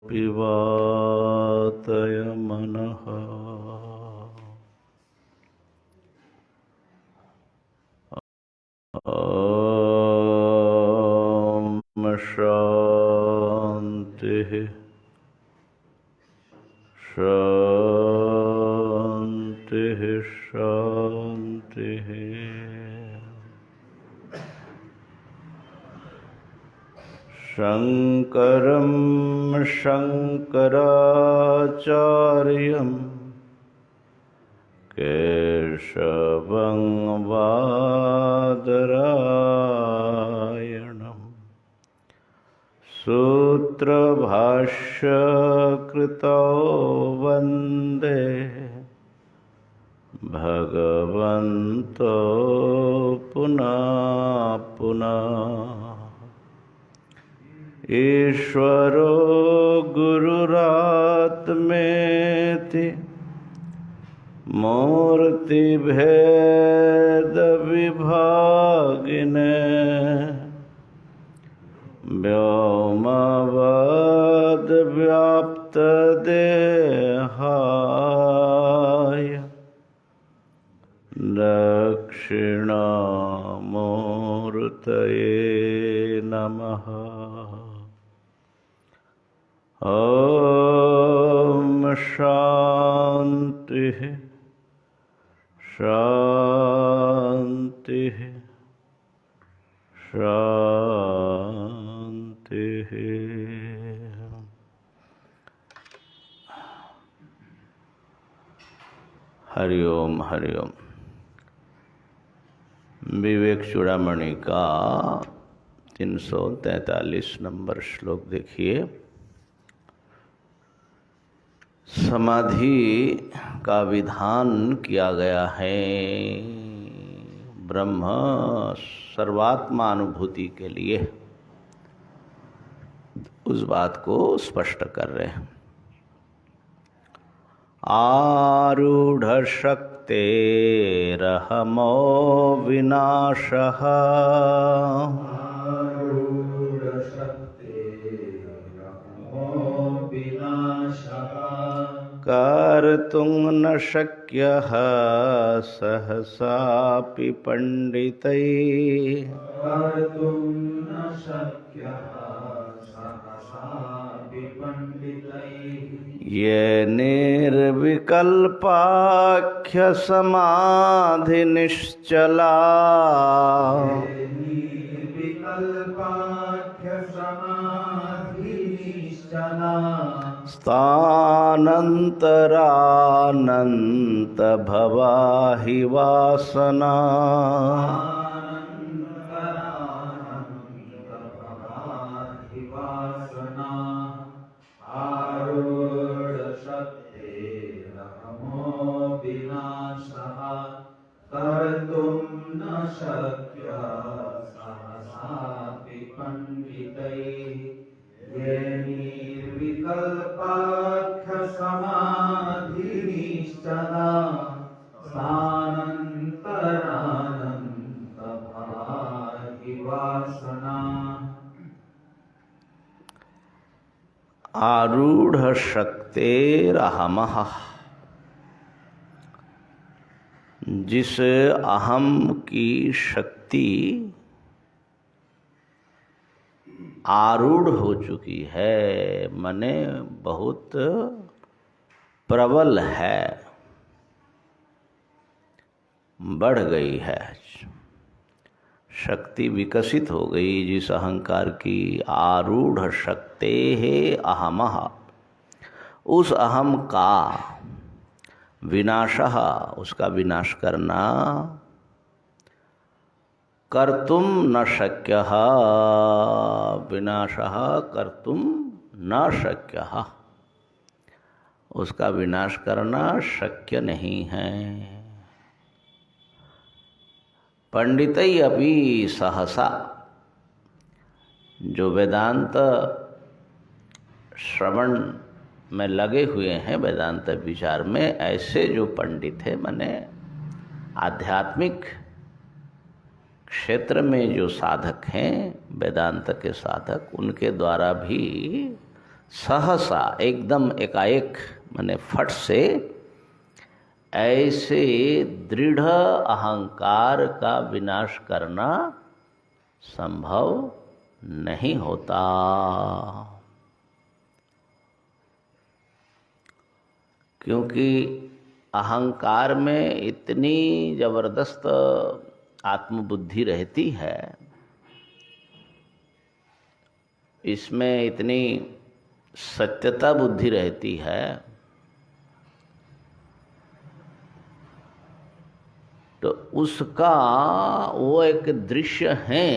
पिवातय मनः ॐ शान्तिः शान्तिः शान्तिः। शङ्करं शङ्कराचार्यं केशवं बादरायणं सूत्रभाष्यकृतो वन्दे भगवन्तो पुनः पुनः। ईश्वरो गुरुरात्मेति मूर्तिभेदविभागिने व्योमवद्व्याप्तदेहाय दक्षिणामूर्तये नमः। ॐ शान्तिः शान्तिः शान्तिः। हरि ओम हरि ओम। विवेक चूड़ामणि का 343 नंबर श्लोक देखिए। समाधि का विधान किया गया है ब्रह्म सर्वात्मा अनुभूति के लिए, उस बात को स्पष्ट कर रहे हैं। आरूढ़ शक्तेरहमो विनाशः कर्तुं न शक्यः सहसापि पंडितैः। ये निर्विकल्पाख्य समाधि निश्चला स्थानन्तरानन्त भवा हि वासना। आरूढ़ शक्तेरहमः, जिस अहम की शक्ति आरूढ़ हो चुकी है, माने बहुत प्रबल है, बढ़ गई है, शक्ति विकसित हो गई जिस अहंकार की। आरूढ़ शक्ते है अहमः, उस अहम का विनाशः, उसका विनाश करना। कर्तुम न शक्यः, विनाशः कर्तुम न शक्यः, उसका विनाश करना शक्य नहीं है। पंडितै अपि सहसा, जो वेदांत श्रवण में लगे हुए हैं, वेदांत विचार में, ऐसे जो पंडित हैं, माने आध्यात्मिक क्षेत्र में जो साधक हैं, वेदांत के साधक, उनके द्वारा भी सहसा एकदम एकाएक माने फट से ऐसे दृढ़ अहंकार का विनाश करना संभव नहीं होता। क्योंकि अहंकार में इतनी जबरदस्त आत्मबुद्धि रहती है, इसमें इतनी सत्यता बुद्धि रहती है, तो उसका वो एक दृश्य है।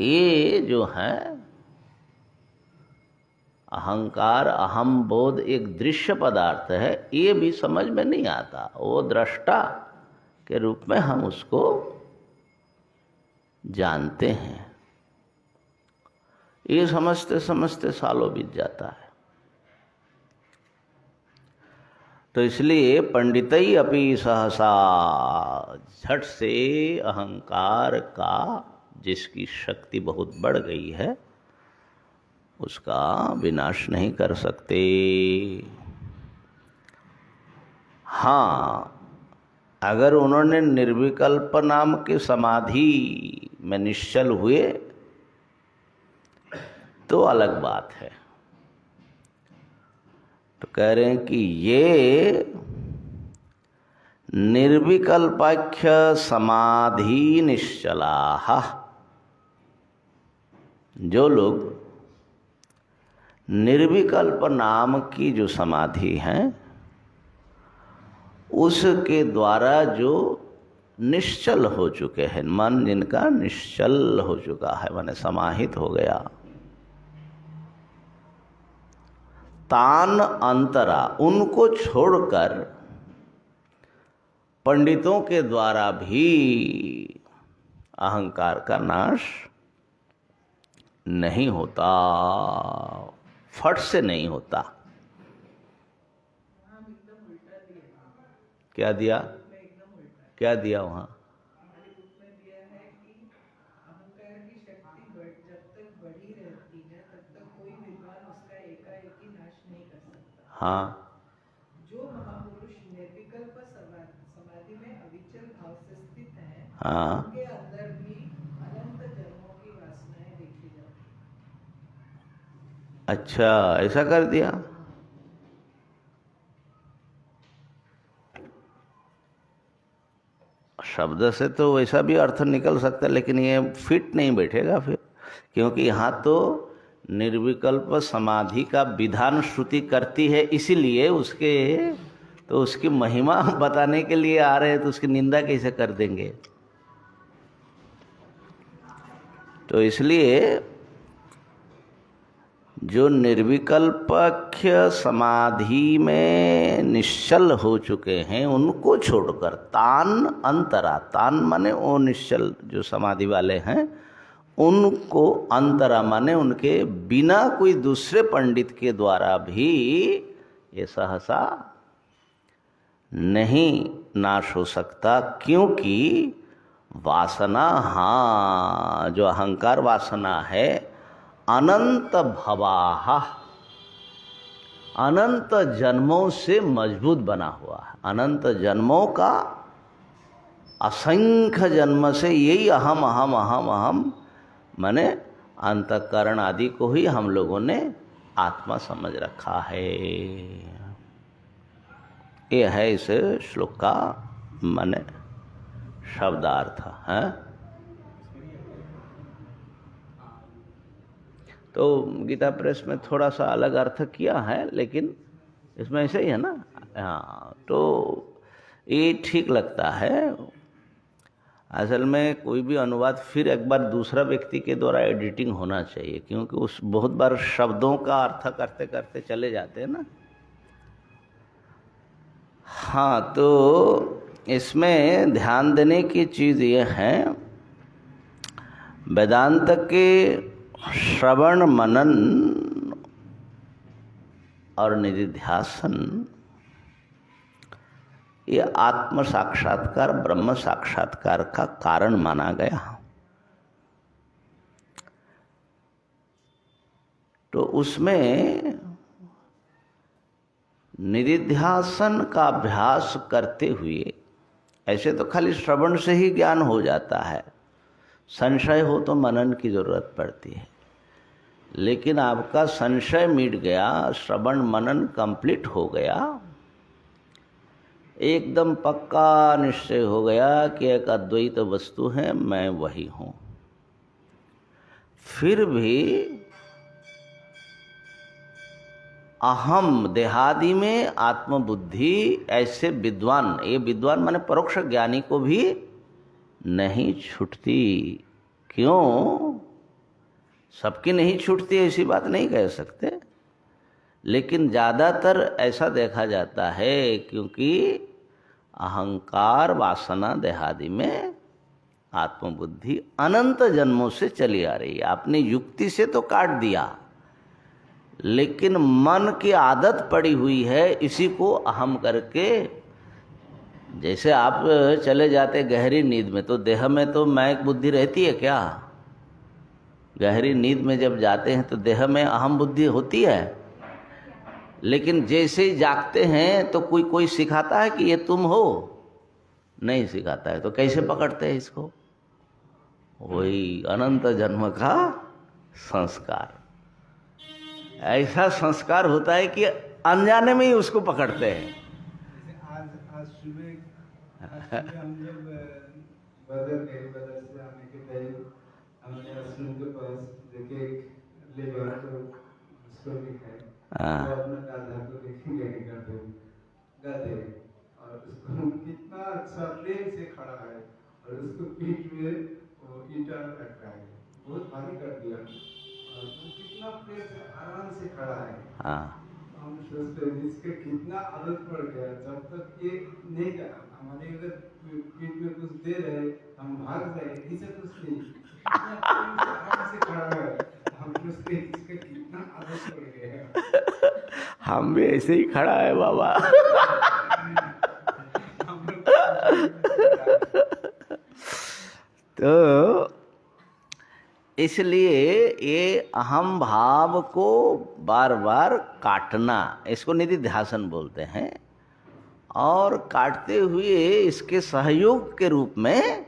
ये जो है अहंकार अहम बोध एक दृश्य पदार्थ है, ये भी समझ में नहीं आता। वो दृष्टा के रूप में हम उसको जानते हैं। ये समझते समझते सालों बीत जाता है। तो इसलिए पंडितई अपि सहसा, झट से अहंकार का जिसकी शक्ति बहुत बढ़ गई है उसका विनाश नहीं कर सकते। हाँ, अगर उन्होंने निर्विकल्प नाम के समाधि में निश्चल हुए तो अलग बात है। तो कह रहे हैं कि ये निर्विकल्पाख्य समाधि निश्चलाः, जो लोग निर्विकल्प नाम की जो समाधि है उसके द्वारा जो निश्चल हो चुके हैं, मन जिनका निश्चल हो चुका है माने समाहित हो गया, तान अंतरा, उनको छोड़कर पंडितों के द्वारा भी अहंकार का नाश नहीं होता, फट से नहीं होता। क्या दिया, क्या दिया वहाँ? हाँ, जो महापुरुष निर्विकल्प समाधि में अविचल भाव से स्थित हैं, हाँ, उनके अंदर भी अनंत जन्मों की वासनाएं देखी जाती हैं। अच्छा, ऐसा कर दिया। शब्द से तो वैसा भी अर्थ निकल सकता है, लेकिन ये फिट नहीं बैठेगा फिर, क्योंकि यहाँ तो निर्विकल्प समाधि का विधान श्रुति करती है, इसीलिए उसकी महिमा बताने के लिए आ रहे हैं, तो उसकी निंदा कैसे कर देंगे। तो इसलिए जो निर्विकल्पख्य समाधि में निश्चल हो चुके हैं उनको छोड़कर, तान अंतरा, तान माने वो निश्चल जो समाधि वाले हैं, उनको अंतरा माने उनके बिना कोई दूसरे पंडित के द्वारा भी ये सहसा नहीं नाश हो सकता। क्योंकि वासना, हाँ, जो अहंकार वासना है, अनंत भवाः, अनंत जन्मों से मजबूत बना हुआ है। अनंत जन्मों का, असंख्य जन्म से यही अहम अहम अहम अहम माने अंतःकरण आदि को ही हम लोगों ने आत्मा समझ रखा है। ये है इस श्लोक का माने शब्दार्थ है। तो गीता प्रेस में थोड़ा सा अलग अर्थ किया है, लेकिन इसमें ऐसे ही है ना। हाँ, तो ये ठीक लगता है। असल में कोई भी अनुवाद फिर एक बार दूसरा व्यक्ति के द्वारा एडिटिंग होना चाहिए, क्योंकि उस बहुत बार शब्दों का अर्थ करते करते चले जाते हैं ना। हाँ, तो इसमें ध्यान देने की चीज़ ये है, वेदांत के श्रवण मनन और निधिध्यासन ये आत्म साक्षात्कार, ब्रह्म साक्षात्कार का कारण माना गया। तो उसमें निधिध्यासन का अभ्यास करते हुए, ऐसे तो खाली श्रवण से ही ज्ञान हो जाता है, संशय हो तो मनन की जरूरत पड़ती है, लेकिन आपका संशय मिट गया, श्रवण मनन कंप्लीट हो गया, एकदम पक्का निश्चय हो गया कि एक अद्वैत वस्तु है, मैं वही हूँ। फिर भी अहम देहादि में आत्मबुद्धि ऐसे विद्वान, ये विद्वान माने परोक्ष ज्ञानी को भी नहीं छूटती। क्यों? सबकी नहीं छूटती ऐसी बात नहीं कह सकते, लेकिन ज़्यादातर ऐसा देखा जाता है क्योंकि अहंकार वासना देहादि में आत्मबुद्धि अनंत जन्मों से चली आ रही है। आपने युक्ति से तो काट दिया, लेकिन मन की आदत पड़ी हुई है इसी को अहम करके। जैसे आप चले जाते गहरी नींद में तो देह में तो मैं बुद्धि रहती है क्या? गहरी नींद में जब जाते हैं तो देह में अहम बुद्धि होती है, लेकिन जैसे ही जागते हैं तो कोई सिखाता है कि ये तुम हो? नहीं सिखाता है। तो कैसे पकड़ते हैं इसको? वही अनंत जन्म का संस्कार। ऐसा संस्कार होता है कि अनजाने में ही उसको पकड़ते हैं। आज सुबह हम जब बदल से आने के टाइम हमारे आश्रम के पास देखे लेबर उसको दिखाए, तो अपना गाधा को देखेंगे गाधे, और उसको कितना अच्छा प्रेम से खड़ा है और उसको पीठ में वो ईंटा रखा है, बहुत भारी कर दिया, और कितना प्रेम से आराम से खड़ा है। हम सोचते हैं इसके कितना आदत पड़ गया, जब तक ये नहीं कर हमारे अगर पीठ में कुछ दे रहे हम भाग जाए, इसे कुछ नहीं, आराम से खड़ा है। हम सोचते हैं इसका कितना आदत पड़ गया। हम भी ऐसे ही खड़ा है बाबा। तो इसलिए ये अहम भाव को बार बार काटना, इसको निधिध्यासन बोलते हैं, और काटते हुए इसके सहयोग के रूप में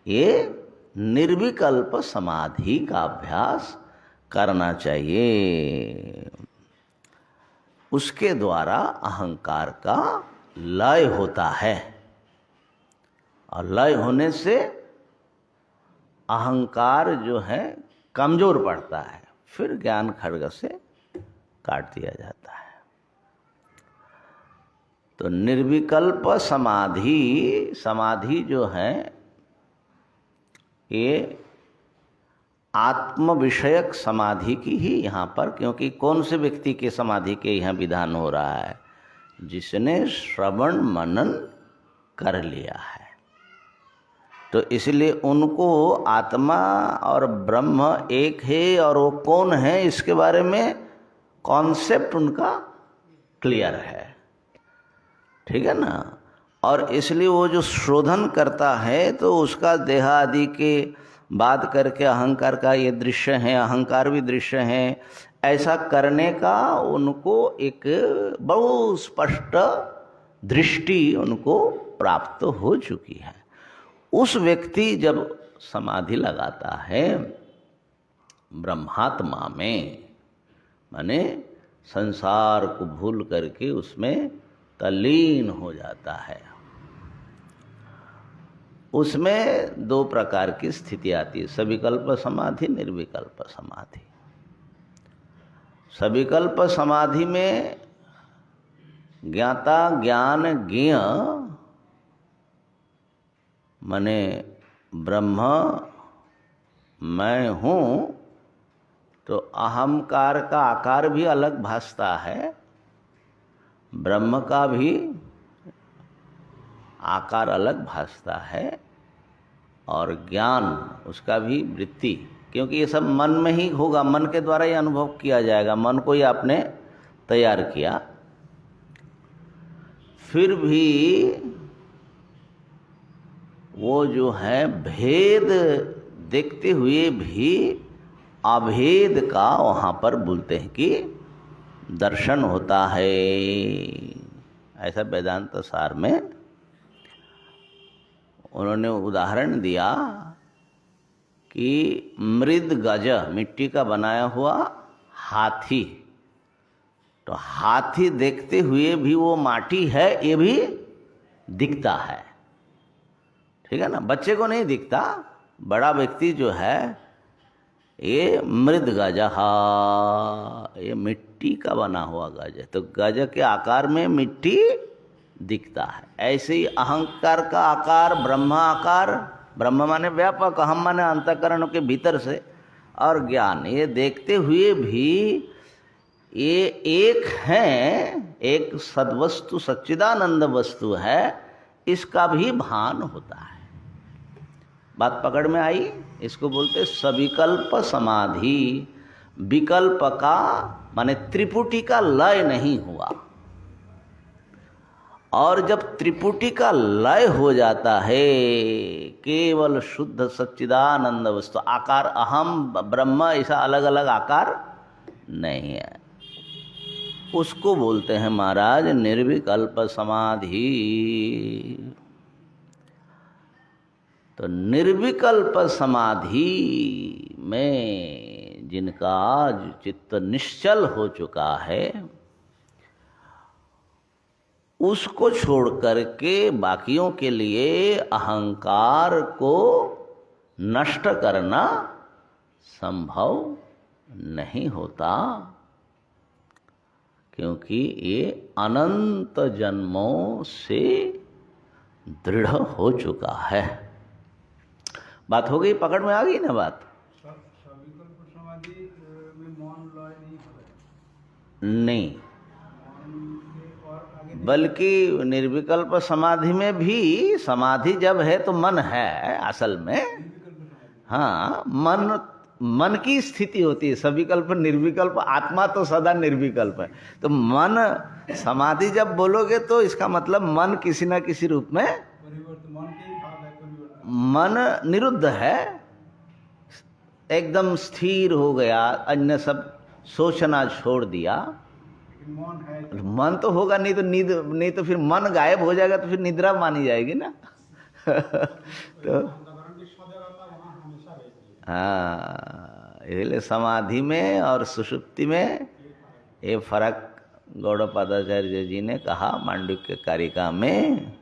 ये निर्विकल्प समाधि का अभ्यास करना चाहिए। उसके द्वारा अहंकार का लय होता है, और लय होने से अहंकार जो है कमजोर पड़ता है, फिर ज्ञान खड्ग से काट दिया जाता है। तो निर्विकल्प समाधि जो है ये आत्म विषयक समाधि की ही यहाँ पर, क्योंकि कौन से व्यक्ति के समाधि के यहाँ विधान हो रहा है? जिसने श्रवण मनन कर लिया है। तो इसलिए उनको आत्मा और ब्रह्म एक है, और वो कौन है इसके बारे में कॉन्सेप्ट उनका क्लियर है, ठीक है ना। और इसलिए वो जो शोधन करता है तो उसका देह आदि के बात करके अहंकार का ये दृश्य है, अहंकार भी दृश्य है, ऐसा करने का उनको एक बहुत स्पष्ट दृष्टि उनको प्राप्त हो चुकी है। उस व्यक्ति जब समाधि लगाता है ब्रह्मात्मा में, माने संसार को भूल करके उसमें तल्लीन हो जाता है, उसमें दो प्रकार की स्थिति आती है, सविकल्प समाधि, निर्विकल्प समाधि। सविकल्प समाधि में ज्ञाता ज्ञान ज्ञेय माने ब्रह्म मैं हूँ, तो अहंकार का आकार भी अलग भासता है, ब्रह्म का भी आकार अलग भासता है, और ज्ञान उसका भी वृत्ति, क्योंकि ये सब मन में ही होगा, मन के द्वारा ही अनुभव किया जाएगा, मन को ही आपने तैयार किया। फिर भी वो जो है भेद देखते हुए भी अभेद का वहाँ पर बोलते हैं कि दर्शन होता है। ऐसा वेदांत सार में उन्होंने उदाहरण दिया कि मृद गज, मिट्टी का बनाया हुआ हाथी, तो हाथी देखते हुए भी वो माटी है ये भी दिखता है, ठीक है ना। बच्चे को नहीं दिखता, बड़ा व्यक्ति जो है ये मृद गज, ये मिट्टी का बना हुआ गज है, तो गज के आकार में मिट्टी दिखता है। ऐसे ही अहंकार का आकार ब्रह्म आकार, ब्रह्म माने व्यापक, अहम माने अंतःकरण के भीतर से, और ज्ञान, ये देखते हुए भी ये एक है, एक सद्वस्तु सच्चिदानंद वस्तु है, इसका भी भान होता है। बात पकड़ में आई? इसको बोलते सविकल्प समाधि। विकल्प का माने त्रिपुटी का लय नहीं हुआ, और जब त्रिपुटी का लय हो जाता है, केवल शुद्ध सच्चिदानंद वस्तु, आकार अहम ब्रह्म ऐसा अलग अलग आकार नहीं है, उसको बोलते हैं महाराज निर्विकल्प समाधि। तो निर्विकल्प समाधि में जिनका चित्त निश्चल हो चुका है, उसको छोड़ करके बाकियों के लिए अहंकार को नष्ट करना संभव नहीं होता, क्योंकि ये अनंत जन्मों से दृढ़ हो चुका है। बात हो गई? पकड़ में आ गई ना बात? सविकल्प समाधि में मौन लय नहीं होता नहीं, और आगे बल्कि निर्विकल्प समाधि में भी, समाधि जब है तो मन है असल में, हाँ, मन की स्थिति होती है। सविकल्प निर्विकल्प, आत्मा तो सदा निर्विकल्प है, तो मन समाधि जब बोलोगे तो इसका मतलब मन किसी न किसी रूप में, परिवर्तन, मन के ही भाव है परिवर्तन, मन निरुद्ध है, एकदम स्थिर हो गया, अन्य सब सोचना छोड़ दिया। लेकिन मौन है मन तो होगा नहीं तो नींद, नहीं तो फिर मन गायब हो जाएगा तो फिर निद्रा मानी जाएगी ना। तो हाँ, इसलिए समाधि में और सुषुप्ति में ये फर्क गौड़पादाचार्य जी ने कहा मांडुक्य कारिका में।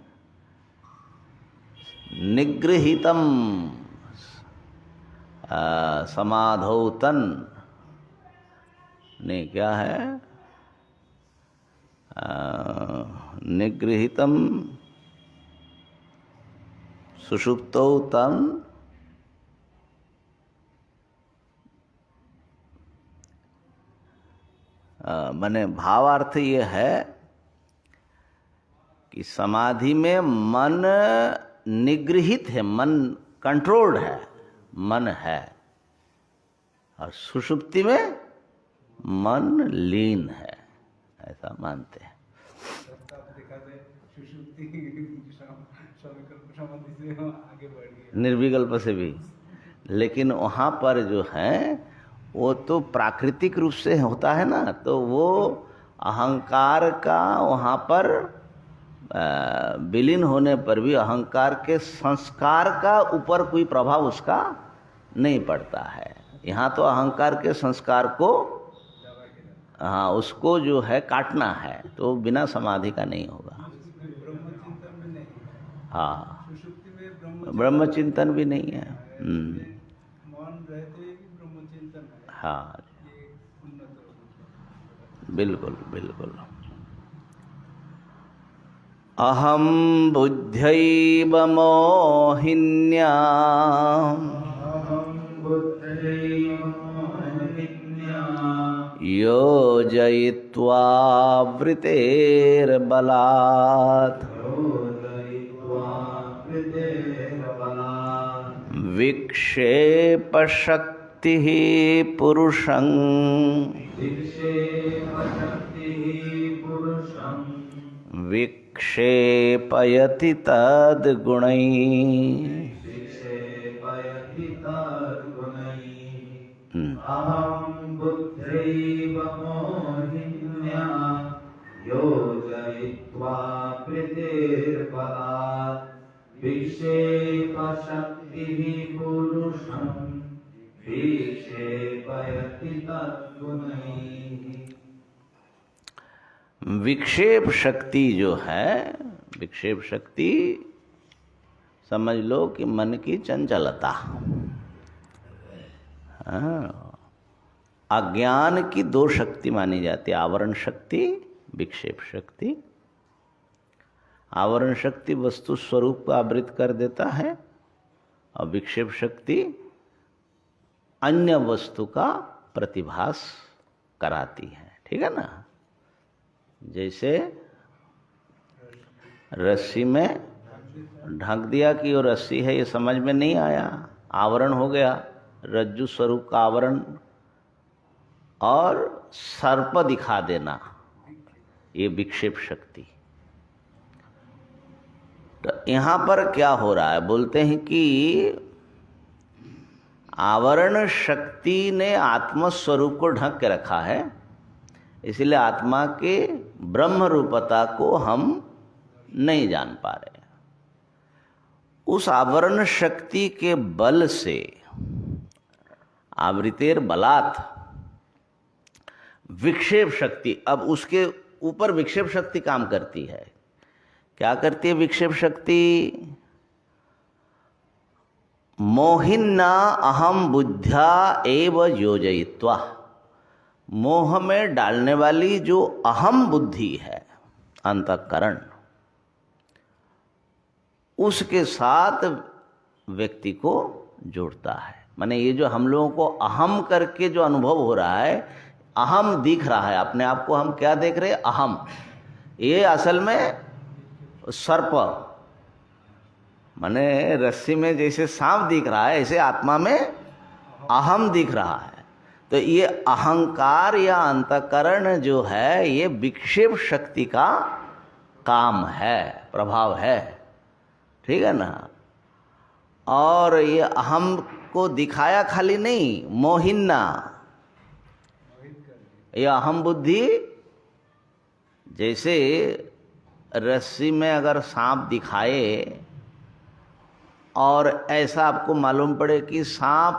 निगृहीतम समाधौ तन ने क्या है, निगृहीतम सुषुप्तौ तन माने भावार्थ ये है कि समाधि में मन निगृहित है, मन कंट्रोल्ड है, मन है, और सुषुप्ति में मन लीन है, ऐसा मानते हैं। निर्विकल्प से भी, लेकिन वहाँ पर जो है वो तो प्राकृतिक रूप से होता है ना, तो वो अहंकार का वहाँ पर विलीन होने पर भी अहंकार के संस्कार का ऊपर कोई प्रभाव उसका नहीं पड़ता है। यहाँ तो अहंकार के संस्कार को, हाँ, उसको जो है काटना है, तो बिना समाधि का नहीं होगा। हाँ, ब्रह्म चिंतन भी नहीं है। हाँ, बिल्कुल बिल्कुल। अहम बुद्ध्यैव मोहिन्या योजयित्वा वृतेर्बलात् विक्षेपशक्तिः पुरुषं विक्षेपयति तद्गुणैः। मोहिन्या योजयित्वा प्रीतिर्बलात् विक्षेपशक्तिः पुरुषं विक्षेपयति तद्गुणैः। विक्षेप शक्ति जो है, विक्षेप शक्ति समझ लो कि मन की चंचलता, अज्ञान की दो शक्ति मानी जाती है, आवरण शक्ति, विक्षेप शक्ति। आवरण शक्ति वस्तु स्वरूप को आवृत कर देता है और विक्षेप शक्ति अन्य वस्तु का प्रतिभास कराती है, ठीक है ना। जैसे रस्सी में ढक दिया कि वो रस्सी है, ये समझ में नहीं आया, आवरण हो गया, रज्जु स्वरूप का आवरण, और सर्प दिखा देना, ये विक्षेप शक्ति। तो यहां पर क्या हो रहा है, बोलते हैं कि आवरण शक्ति ने आत्म स्वरूप को ढक के रखा है, इसलिए आत्मा के ब्रह्म रूपता को हम नहीं जान पा रहे। उस आवरण शक्ति के बल से, आवृतेर बलात्, विक्षेप शक्ति, अब उसके ऊपर विक्षेप शक्ति काम करती है। क्या करती है विक्षेप शक्ति? मोहिन्ना अहम बुद्ध्या एव योजयित्वा, मोह में डालने वाली जो अहम बुद्धि है, अंतःकरण, उसके साथ व्यक्ति को जोड़ता है। माने ये जो हम लोगों को अहम करके जो अनुभव हो रहा है, अहम दिख रहा है अपने आप को, हम क्या देख रहे हैं? अहम। ये असल में सर्प, माने रस्सी में जैसे सांप दिख रहा है, ऐसे आत्मा में अहम दिख रहा है। तो ये अहंकार या अंतःकरण जो है, ये विक्षेप शक्ति का काम है, प्रभाव है, ठीक है ना। और ये अहम को दिखाया खाली नहीं, मोहिन्ना, ये अहम बुद्धि, जैसे रस्सी में अगर सांप दिखाए और ऐसा आपको मालूम पड़े कि सांप,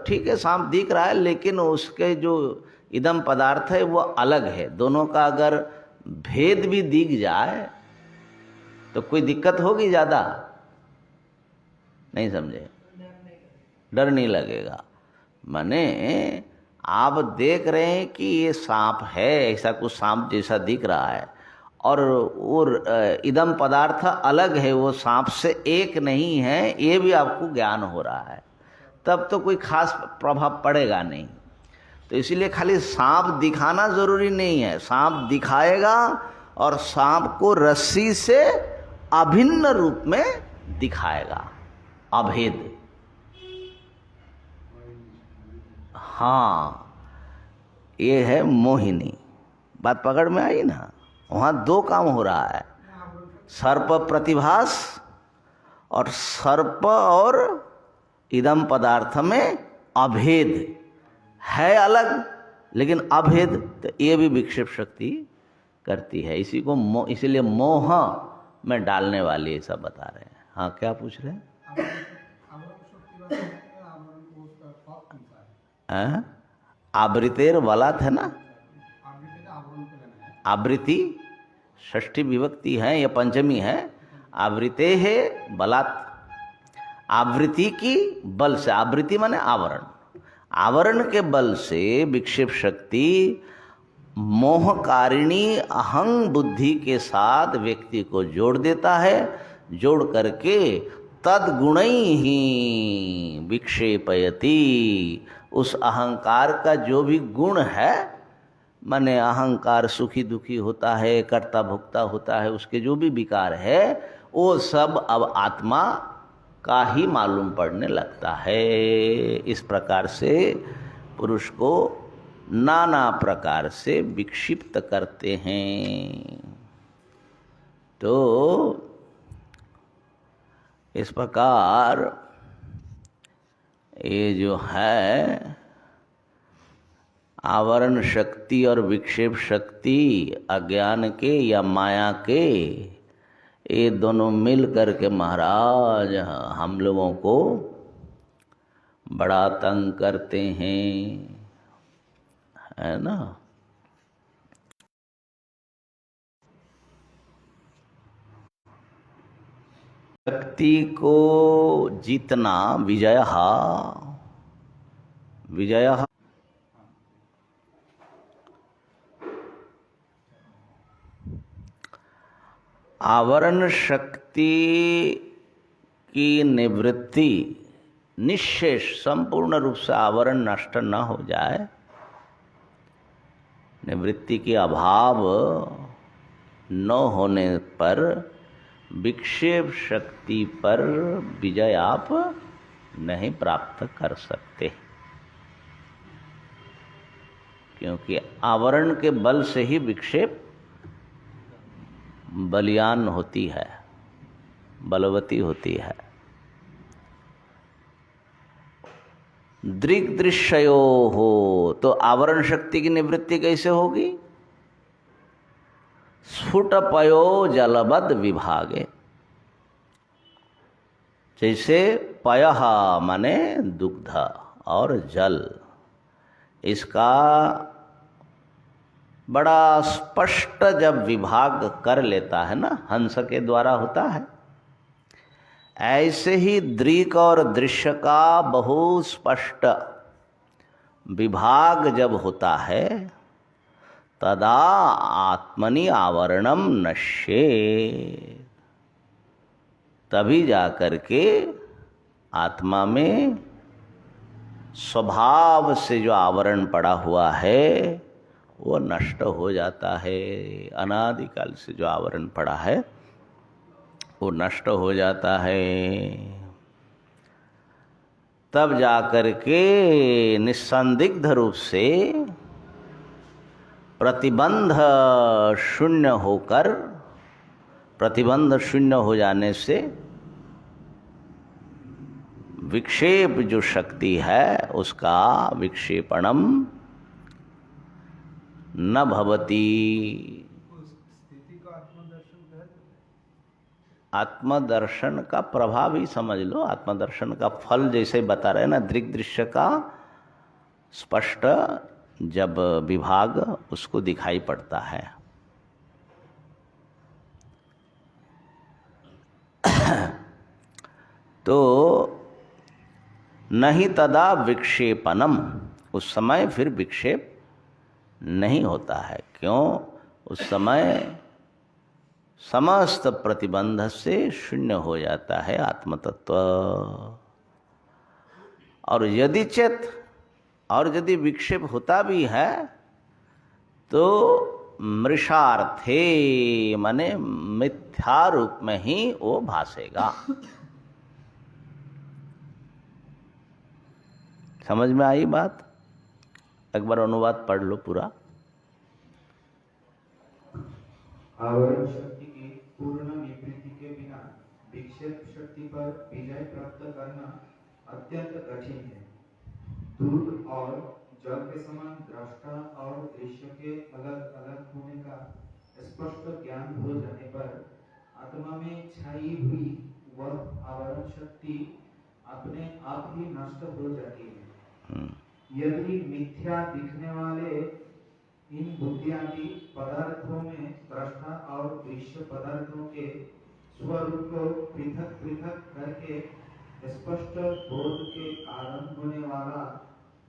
ठीक है सांप दिख रहा है, लेकिन उसके जो इदम पदार्थ है वो अलग है, दोनों का अगर भेद भी दिख जाए तो कोई दिक्कत होगी? ज़्यादा नहीं समझे? डर नहीं लगेगा। माने आप देख रहे हैं कि ये सांप है, ऐसा कुछ सांप जैसा दिख रहा है, और वो इदम पदार्थ अलग है, वो सांप से एक नहीं है, ये भी आपको ज्ञान हो रहा है, तब तो कोई खास प्रभाव पड़ेगा नहीं। तो इसीलिए खाली सांप दिखाना जरूरी नहीं है, सांप दिखाएगा और सांप को रस्सी से अभिन्न रूप में दिखाएगा, अभेद। हाँ, ये है मोहिनी। बात पकड़ में आई ना? वहाँ दो काम हो रहा है, सर्प प्रतिभास और सर्प और इदम पदार्थ में अभेद है, अलग लेकिन अभेद। तो ये भी विक्षेप शक्ति करती है, इसी को इसीलिए मोह में डालने वाली ऐसा बता रहे हैं। हाँ, क्या पूछ रहे हैं? आवृतेर बलात् है ना, आवृत्ति षष्ठी विभक्ति है या पंचमी है, आवृते है बलात्, आवृत्ति की बल से, आवृत्ति माने आवरण, आवरण के बल से विक्षेप शक्ति मोहकारिणी अहं बुद्धि के साथ व्यक्ति को जोड़ देता है, जोड़ करके तद्गुणैः विक्षेपयति, उस अहंकार का जो भी गुण है, माने अहंकार सुखी दुखी होता है, कर्ता भोक्ता होता है, उसके जो भी विकार है वो सब अब आत्मा का ही मालूम पड़ने लगता है। इस प्रकार से पुरुष को नाना प्रकार से विक्षिप्त करते हैं। तो इस प्रकार ये जो है आवरण शक्ति और विक्षेप शक्ति अज्ञान के या माया के, ये दोनों मिल करके महाराज हम लोगों को बड़ा तंग करते हैं, है ना। शक्ति को जीतना विजयः, विजयः आवरण शक्ति की निवृत्ति, निश्शेष संपूर्ण रूप से आवरण नष्ट न हो जाए, निवृत्ति के अभाव न होने पर विक्षेप शक्ति पर विजय आप नहीं प्राप्त कर सकते, क्योंकि आवरण के बल से ही विक्षेप बलियान होती है, बलवती होती है। दृग्दृश्यो हो, तो आवरण शक्ति की निवृत्ति कैसे होगी? स्फुटपयो जलबद्ध विभागे, जैसे पयः माने दुग्ध और जल, इसका बड़ा स्पष्ट जब विभाग कर लेता है ना, हंस के द्वारा होता है, ऐसे ही दृक् और दृश्य का बहुत स्पष्ट विभाग जब होता है, तदा आत्मनि आवरणम नश्ये, तभी जाकर के आत्मा में स्वभाव से जो आवरण पड़ा हुआ है वो नष्ट हो जाता है। अनादिकाल से जो आवरण पड़ा है वो नष्ट हो जाता है, तब जाकर के निस्संदिग्ध रूप से प्रतिबंध शून्य होकर, प्रतिबंध शून्य हो जाने से विक्षेप जो शक्ति है उसका विक्षेपणम न भवती। उस स्थिति को आत्मदर्शन कहते हैं। आत्मदर्शन का प्रभाव ही समझ लो, आत्मदर्शन का फल जैसे बता रहे हैं ना, दृक् दृश्य का स्पष्ट जब विभाग उसको दिखाई पड़ता है। तो नहीं तदा विक्षेपनम, उस समय फिर विक्षेप नहीं होता है। क्यों? उस समय समस्त प्रतिबंध से शून्य हो जाता है आत्मतत्व। और यदि चेत, और यदि विक्षेप होता भी है तो मृषार्थे माने मिथ्या रूप में ही वो भासेगा। समझ में आई बात? एक बार अनुवाद पढ़ लो पूरा। आवरण शक्ति की पूर्ण निवृत्ति के बिना विक्षेप शक्ति पर विजय प्राप्त करना अत्यंत कठिन है। दूध और जल के समान दृष्टा और दृश्य के अलग अलग होने का स्पष्ट ज्ञान हो जाने पर आत्मा में छाई हुई वह आवरण शक्ति अपने आप ही नष्ट हो जाती है। यदि मिथ्या दिखने वाले इन बुद्धियादि पदार्थों में दृष्टा और दृश्य पदार्थों के स्वरूप को पृथक पृथक करके स्पष्ट बोध के कारण होने वाला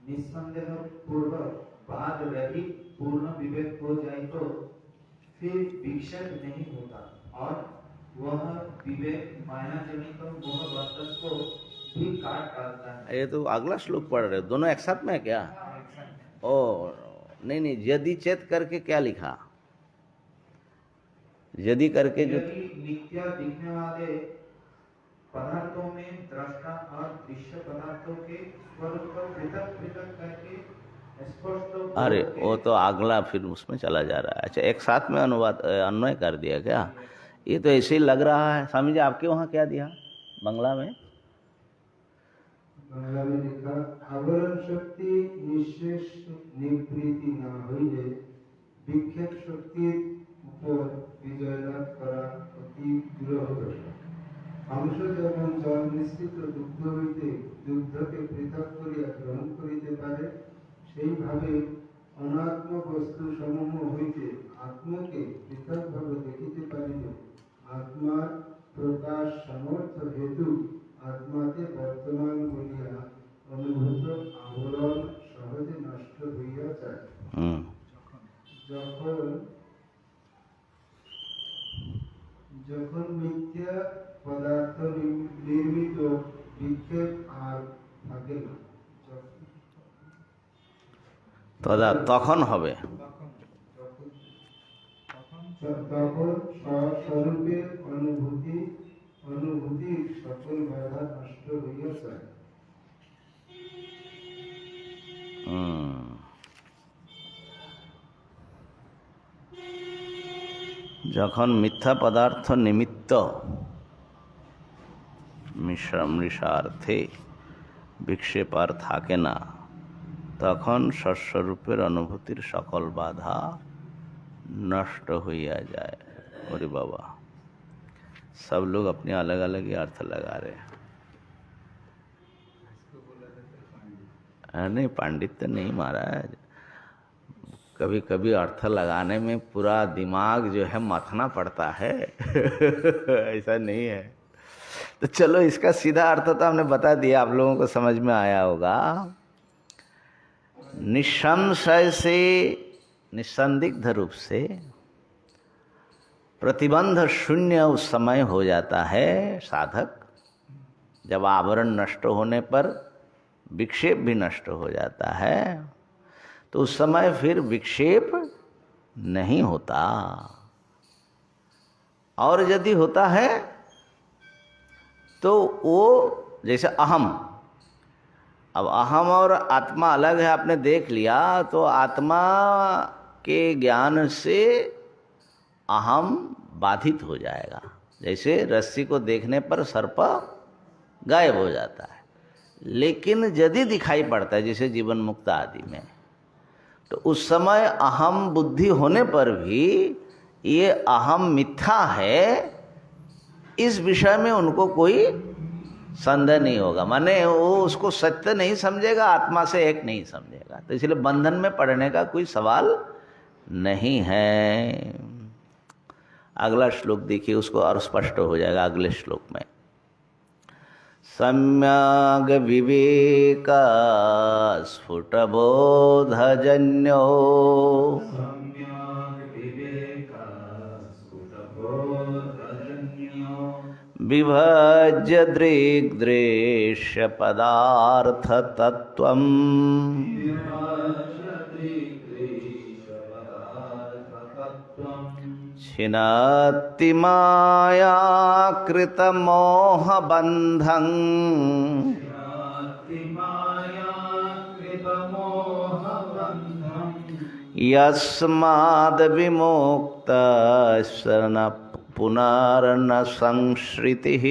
निस्संदेह पूर्वक बाद रहित पूर्ण विवेक हो जाए तो फिर विक्षेप नहीं होता और वह विवेक माया जनित मोह बंधन को भी काट डालता है। ये तो अगला श्लोक पढ़ रहे हो, दोनों एक साथ में है क्या? ओ नहीं नहीं, यदि चेत करके क्या लिखा? यदि करके जो नित्य दिखने वाले पदार्थों में दृष्टा और दृश्य पदार्थों के स्वरूप को पृथक पृथक करके स्पष्ट। अरे वो तो अगला फिर उसमें चला जा रहा है। अच्छा, एक साथ में अनुवाद अन्वय कर दिया क्या? ये तो ऐसे ही लग रहा है। स्वामी जी आपके वहाँ क्या दिया बंगला में? बांग्ला में लिखा, आवरण शक्ति निशेष निवृत्ति ना হইলে विक्षेप शक्ति ऊपर विजय लाभ करा অতি দুরূহ। अंश যেমন জল মিশ্রিত দুগ্ধ হইতে দুগ্ধকে পৃথক করিয়া গ্রহণ করিতে পারে, সেইভাবে অনাত্ম বস্তু সমূহ হইতে আত্মকে পৃথকভাবে দেখিতে পারিলে আত্মার প্রকাশ সামর্থ্য হেতু আত্মাতে বর্তমান বলিয়া অনুভূত আবরণ সহজে নষ্ট হইয়া যায়। যখন মিথ্যা পদার্থ নির্মিত বিক্ষেপ আর থাকে না, তখন হবে তখন স্বস্বরূপের অনুভূতির সকল বাধা নষ্ট হইয়া যায়। যখন মিথ্যা পদার্থ নিমিত্ত মৃষার্থে বিক্ষেপ আর থাকে না, তখন স্বস্বরূপের অনুভূতির সকল বাধা नष्ट होइया जाए। अरे बाबा, सब लोग अपने अलग अलग ही अर्थ लगा रहे हैं। नहीं, पांडित्य नहीं महाराज, कभी कभी अर्थ लगाने में पूरा दिमाग जो है मथना पड़ता है। ऐसा नहीं है। तो चलो, इसका सीधा अर्थ तो हमने बता दिया, आप लोगों को समझ में आया होगा। निसंशय से, निसंदिग्ध रूप से प्रतिबंध शून्य उस समय हो जाता है साधक, जब आवरण नष्ट होने पर विक्षेप भी नष्ट हो जाता है, तो उस समय फिर विक्षेप नहीं होता। और यदि होता है तो वो जैसे अहम, अब अहम और आत्मा अलग है, आपने देख लिया, तो आत्मा के ज्ञान से अहम बाधित हो जाएगा। जैसे रस्सी को देखने पर सर्प गायब हो जाता है, लेकिन यदि दिखाई पड़ता है जैसे जीवन मुक्त आदि में, तो उस समय अहम बुद्धि होने पर भी ये अहम मिथ्या है, इस विषय में उनको कोई संदेह नहीं होगा। माने वो उसको सत्य नहीं समझेगा, आत्मा से एक नहीं समझेगा, तो इसलिए बंधन में पड़ने का कोई सवाल नहीं है। अगला श्लोक देखिए, उसको और स्पष्ट हो जाएगा अगले श्लोक में। सम्यग् विवेक स्फुटबोधजन्यो विभज्य दृग्दृश्य पदार्थ तत्वम् छिनत्ति मायाकृत मोहबन्धं यस्माद् विमुक्तस्य न पुनर्न संश्रितिः।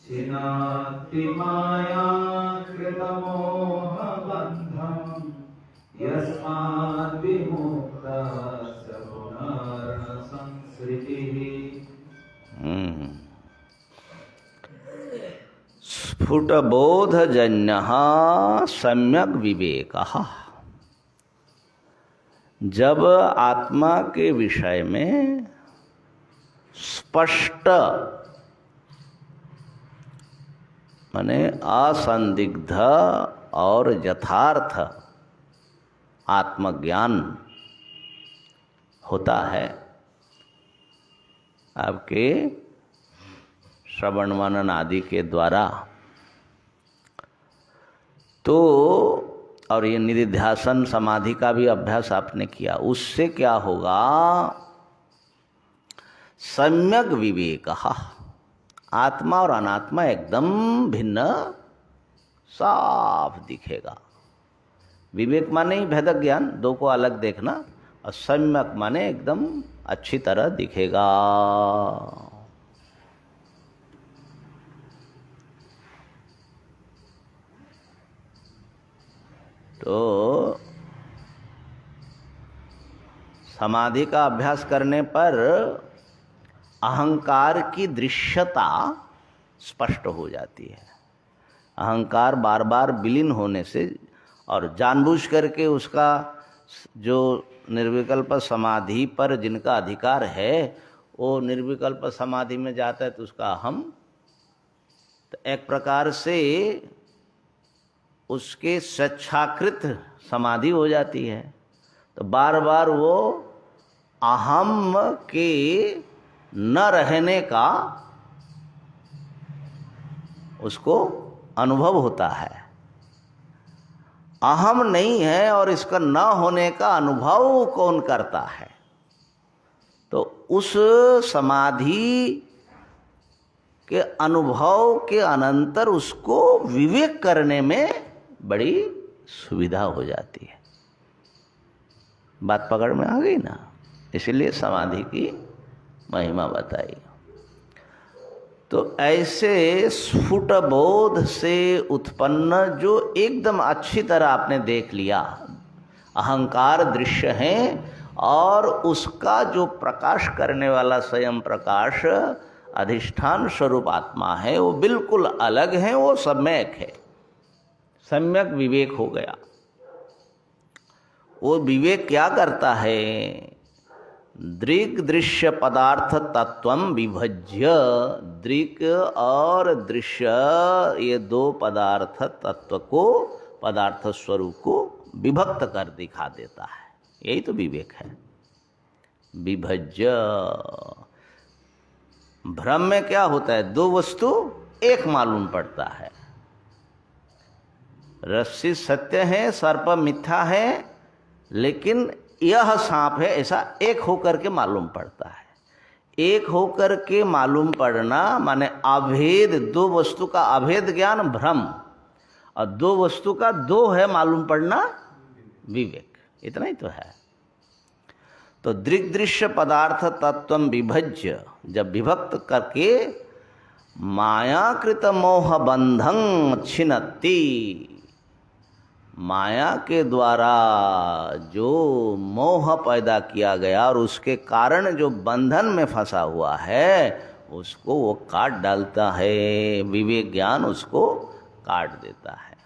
छिनत्ति मायाकृतमोहबन्धं यस्माद् विमुक्तस्य पुनर्न संसृतिः। स्फुटबोधजन्यः सम्यक् विवेकः। जब आत्मा के विषय में स्पष्ट माने असंदिग्ध और यथार्थ आत्मज्ञान होता है, आपके श्रवण मनन आदि के द्वारा, तो और ये निधिध्यासन समाधि का भी अभ्यास आपने किया, उससे क्या होगा? सम्यक विवेक, आत्मा और अनात्मा एकदम भिन्न साफ दिखेगा। विवेक माने ही भेदक ज्ञान, दो को अलग देखना, और सम्यक माने एकदम अच्छी तरह दिखेगा। तो समाधि का अभ्यास करने पर अहंकार की दृश्यता स्पष्ट हो जाती है। अहंकार बार बार विलीन होने से, और जानबूझ करके उसका जो निर्विकल्प समाधि पर जिनका अधिकार है वो निर्विकल्प समाधि में जाता है तो उसका अहम, तो एक प्रकार से उसके स्वेच्छाकृत समाधि हो जाती है। तो बार बार वो अहम के न रहने का उसको अनुभव होता है। अहम नहीं है और इसका न होने का अनुभव कौन करता है? तो उस समाधि के अनुभव के अनंतर उसको विवेक करने में बड़ी सुविधा हो जाती है। बात पकड़ में आ गई ना? इसलिए समाधि की महिमा बताई। तो ऐसे स्फुट बोध से उत्पन्न जो एकदम अच्छी तरह आपने देख लिया, अहंकार दृश्य है और उसका जो प्रकाश करने वाला स्वयं प्रकाश अधिष्ठान स्वरूप आत्मा है वो बिल्कुल अलग है, वो सम्यक है। सम्यक विवेक हो गया। वो विवेक क्या करता है? दृक् दृश्य पदार्थ तत्वम विभज्य, दृक् और दृश्य ये दो पदार्थ तत्व को, पदार्थ स्वरूप को विभक्त कर दिखा देता है। यही तो विवेक है, विभज्य। भ्रम में क्या होता है? दो वस्तु एक मालूम पड़ता है। रस्सी सत्य है, सर्प मिथ्या है, लेकिन यह सांप है ऐसा एक होकर के मालूम पड़ता है। एक होकर के मालूम पड़ना माने अभेद, दो वस्तु का अभेद ज्ञान भ्रम, और दो वस्तु का दो है मालूम पड़ना विवेक। इतना ही तो है। तो दृक् दृश्य पदार्थ तत्वम विभज्य, जब विभक्त करके मायाकृत मोह बंधं छिन्नति, माया के द्वारा जो मोह पैदा किया गया और उसके कारण जो बंधन में फंसा हुआ है उसको वो काट डालता है। विवेक ज्ञान उसको काट देता है।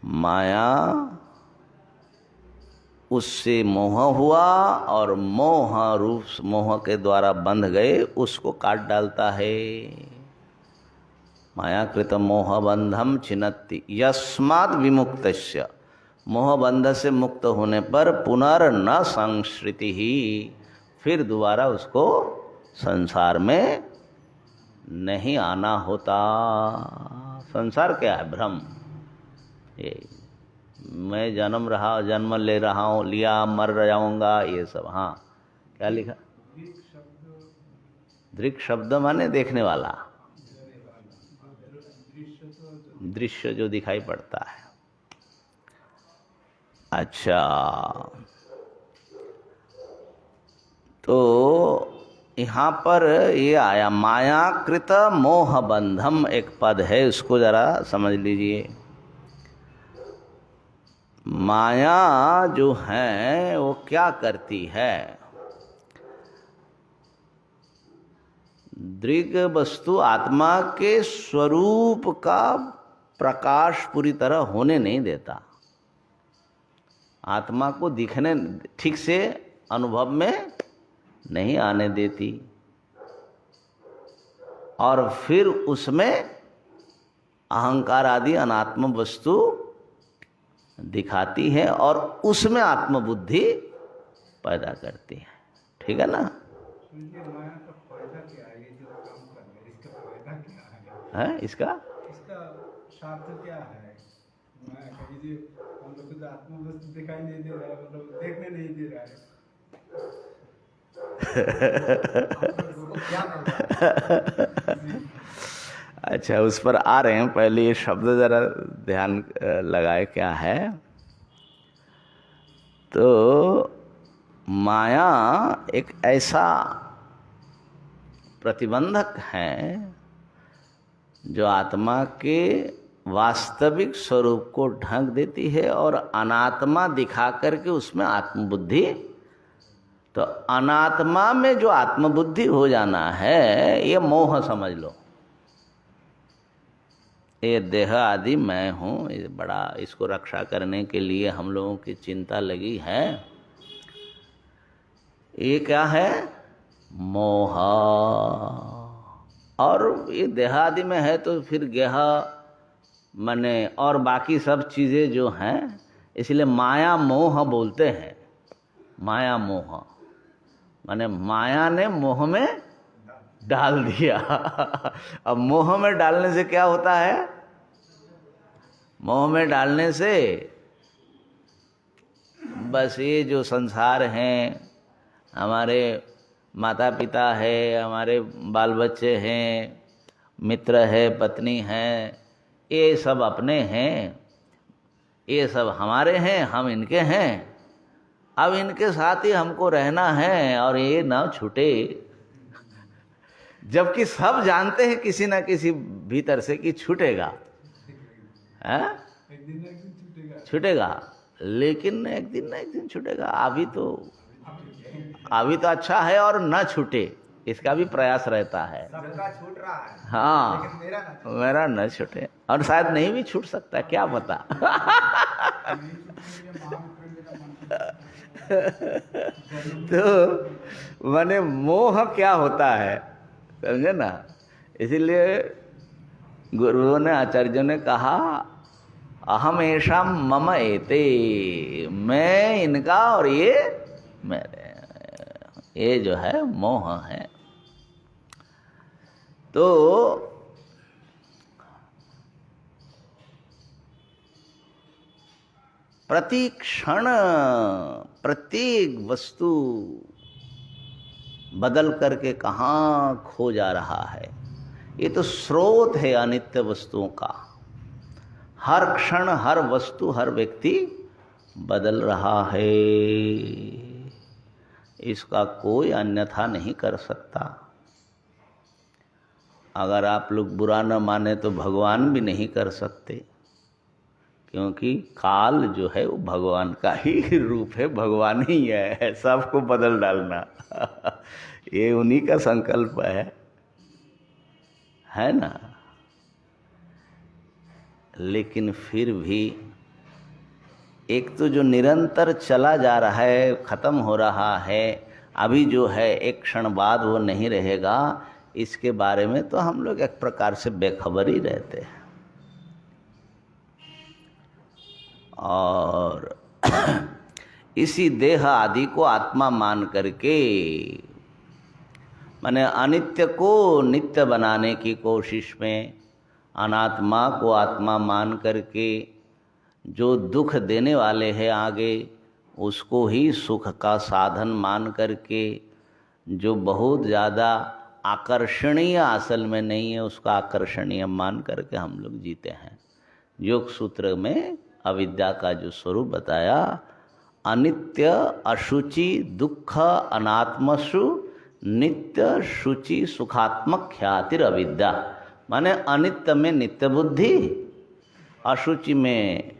माया उससे मोह हुआ और मोह रूप मोह के द्वारा बंध गए उसको काट डालता है। मायाकृत मोह बंधम छिन्नति यस्मात् विमुक्तस्य, मोह बंध से मुक्त होने पर पुनर्न संसृति ही, फिर दोबारा उसको संसार में नहीं आना होता। संसार क्या है? भ्रम। ये मैं जन्म ले रहा हूँ, लिया, मर जाऊंगा, ये सब। हाँ, क्या लिखा? दृक् शब्द माने देखने वाला, दृश्य जो दिखाई पड़ता है। अच्छा, तो यहाँ पर ये आया मायाकृत मोह बंधम, एक पद है, उसको जरा समझ लीजिए। माया जो है वो क्या करती है? दृग वस्तु आत्मा के स्वरूप का प्रकाश पूरी तरह होने नहीं देता। आत्मा को दिखने, ठीक से अनुभव में नहीं आने देती, और फिर उसमें अहंकार आदि अनात्म वस्तु दिखाती है और उसमें आत्मबुद्धि पैदा करती है। ठीक है ना? माया का फायदा क्या है? ये जो काम कर रहे हैं इसका फायदा क्या है? इसका स्वार्थ क्या है? माया का ये हम लोग को आत्म वस्तु दिखाई नहीं दे रहा है, मतलब देखने नहीं दे रहा है। अच्छा, उस पर आ रहे हैं। पहले ये शब्द जरा ध्यान लगाए क्या है। तो माया एक ऐसा प्रतिबंधक है जो आत्मा के वास्तविक स्वरूप को ढक देती है और अनात्मा दिखा करके उसमें आत्मबुद्धि। तो अनात्मा में जो आत्मबुद्धि हो जाना है, ये मोह समझ लो। ये देह आदि मैं हूँ, ये बड़ा, इसको रक्षा करने के लिए हम लोगों की चिंता लगी है। ये क्या है? मोह। और ये देह आदि में है तो फिर गेह माने और बाकी सब चीज़ें जो हैं, इसलिए माया मोह बोलते हैं। माया मोह माने माया ने मोह में डाल दिया। अब मोह में डालने से क्या होता है? मोह में डालने से बस ये जो संसार हैं, हमारे माता पिता है, हमारे बाल बच्चे हैं, मित्र है, पत्नी है, ये सब अपने हैं, ये सब हमारे हैं, हम इनके हैं। अब इनके साथ ही हमको रहना है और ये ना छूटे। जबकि सब जानते हैं किसी ना किसी भीतर से कि छूटेगा, है? एक दिन छूटेगा। छूटेगा, लेकिन एक दिन ना एक दिन छूटेगा। अभी तो अच्छा है और ना छूटे, इसका भी प्रयास रहता है। सबका छूट रहा है, हाँ, लेकिन मेरा न छूटे, और शायद नहीं भी छूट सकता, क्या पता। तो माने मोह क्या होता है, समझे ना। इसीलिए गुरुओं ने, आचार्यों ने कहा, अहम एषाम मम एते, मैं इनका और ये मेरे। ये जो है मोह है। तो प्रति क्षण प्रत्येक वस्तु बदल करके कहाँ खो जा रहा है। ये तो स्रोत है अनित्य वस्तुओं का। हर क्षण हर वस्तु हर व्यक्ति बदल रहा है, इसका कोई अन्यथा नहीं कर सकता। अगर आप लोग बुरा न माने तो भगवान भी नहीं कर सकते, क्योंकि काल जो है वो भगवान का ही रूप है, भगवान ही है सबको बदल डालना। ये उन्हीं का संकल्प है ना। लेकिन फिर भी एक तो जो निरंतर चला जा रहा है, खत्म हो रहा है, अभी जो है एक क्षण बाद वो नहीं रहेगा, इसके बारे में तो हम लोग एक प्रकार से बेखबर ही रहते हैं। और इसी देह आदि को आत्मा मान करके, माने अनित्य को नित्य बनाने की कोशिश में, अनात्मा को आत्मा मान करके, जो दुख देने वाले हैं आगे उसको ही सुख का साधन मान करके, जो बहुत ज़्यादा आकर्षणीय असल में नहीं है उसका आकर्षणीय मान करके हम लोग जीते हैं। योग सूत्र में अविद्या का जो स्वरूप बताया, अनित्य अशुचि दुख अनात्मसु नित्य शुचि सुखात्मक ख्यातिर अविद्या। माने अनित्य में नित्य बुद्धि, अशुचि में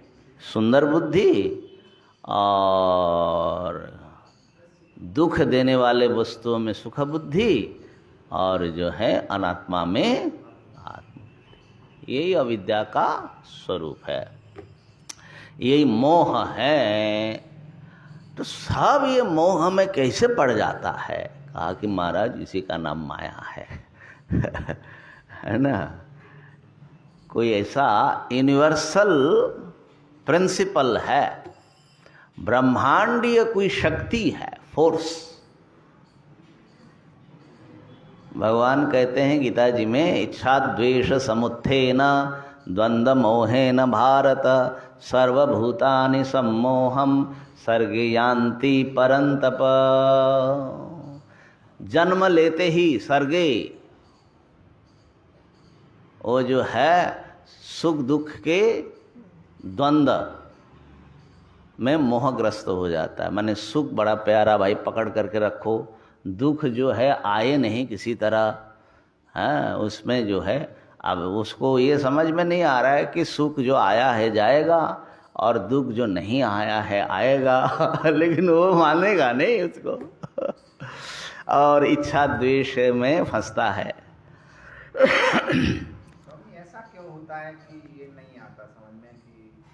सुंदर बुद्धि, और दुख देने वाले वस्तुओं में सुख बुद्धि, और जो है अनात्मा में आत्मा। यही अविद्या का स्वरूप है, यही मोह है। तो सब ये मोह में कैसे पड़ जाता है? कहा कि महाराज इसी का नाम माया है। है ना। कोई ऐसा यूनिवर्सल प्रिंसिपल है, ब्रह्मांडीय कोई शक्ति है, फोर्स। भगवान कहते हैं गीता जी में, इच्छा द्वेष समुत्थेन द्वंद्व मोहेन भारत सर्वभूतानि सम्मोहम सर्गे यान्ति परन्तप। जन्म लेते ही सर्गे वो जो है सुख दुख के द्वंद्व में मोहग्रस्त हो जाता है। माने सुख बड़ा प्यारा भाई पकड़ करके रखो, दुख जो है आए नहीं किसी तरह, हाँ उसमें जो है अब उसको ये समझ में नहीं आ रहा है कि सुख जो आया है जाएगा और दुख जो नहीं आया है आएगा लेकिन वो मानेगा नहीं उसको और इच्छा द्वेष में फंसता है। स्वामी ऐसा क्यों होता है कि ये नहीं आता समझ में कि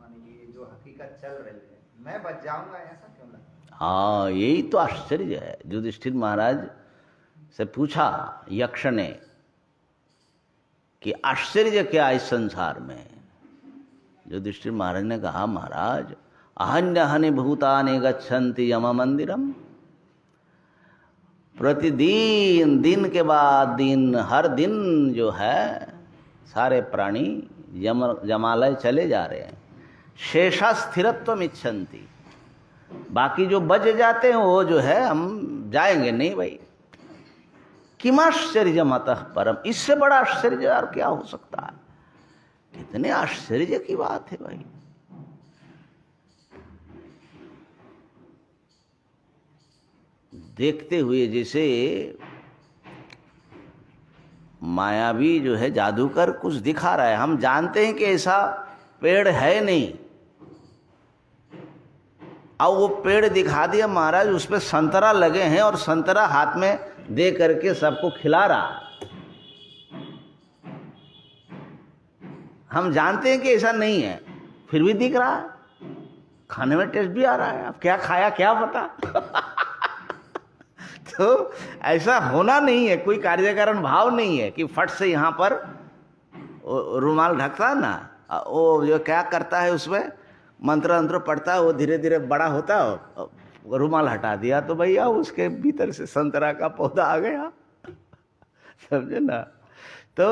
माने ये जो हकीकत चल रही है मैं बच जाऊंगा, ऐसा क्यों लगता है? हाँ यही तो आश्चर्य है। युधिष्ठिर महाराज से पूछा यक्ष ने कि आश्चर्य क्या इस संसार में। युधिष्ठिर महाराज ने कहा महाराज अहन्यहनि भूतानि गच्छन्ति यम मंदिरम, प्रतिदिन दिन के बाद दिन हर दिन जो है सारे प्राणी यमालय चले जा रहे हैं। शेषा स्थिरत्वम इच्छन्ति, बाकी जो बच जाते हैं वो जो है हम जाएंगे नहीं भाई। किमाश्चर्यम अतः परम, इससे बड़ा आश्चर्य और क्या हो सकता है। कितने आश्चर्य की बात है भाई। देखते हुए जैसे मायावी जो है जादूगर कुछ दिखा रहा है, हम जानते हैं कि ऐसा पेड़ है नहीं, अब वो पेड़ दिखा दिया महाराज, उस पर संतरा लगे हैं और संतरा हाथ में दे करके सबको खिला रहा है। हम जानते हैं कि ऐसा नहीं है, फिर भी दिख रहा है, खाने में टेस्ट भी आ रहा है। अब क्या खाया क्या पता तो ऐसा होना नहीं है, कोई कार्यकारण भाव नहीं है कि फट से यहाँ पर रुमाल ढकता है ना, वो जो क्या करता है उसमें मंत्र मंत्र पढ़ता है, वो धीरे धीरे बड़ा होता है, रुमाल हटा दिया तो भैया उसके भीतर से संतरा का पौधा आ गया समझे ना। तो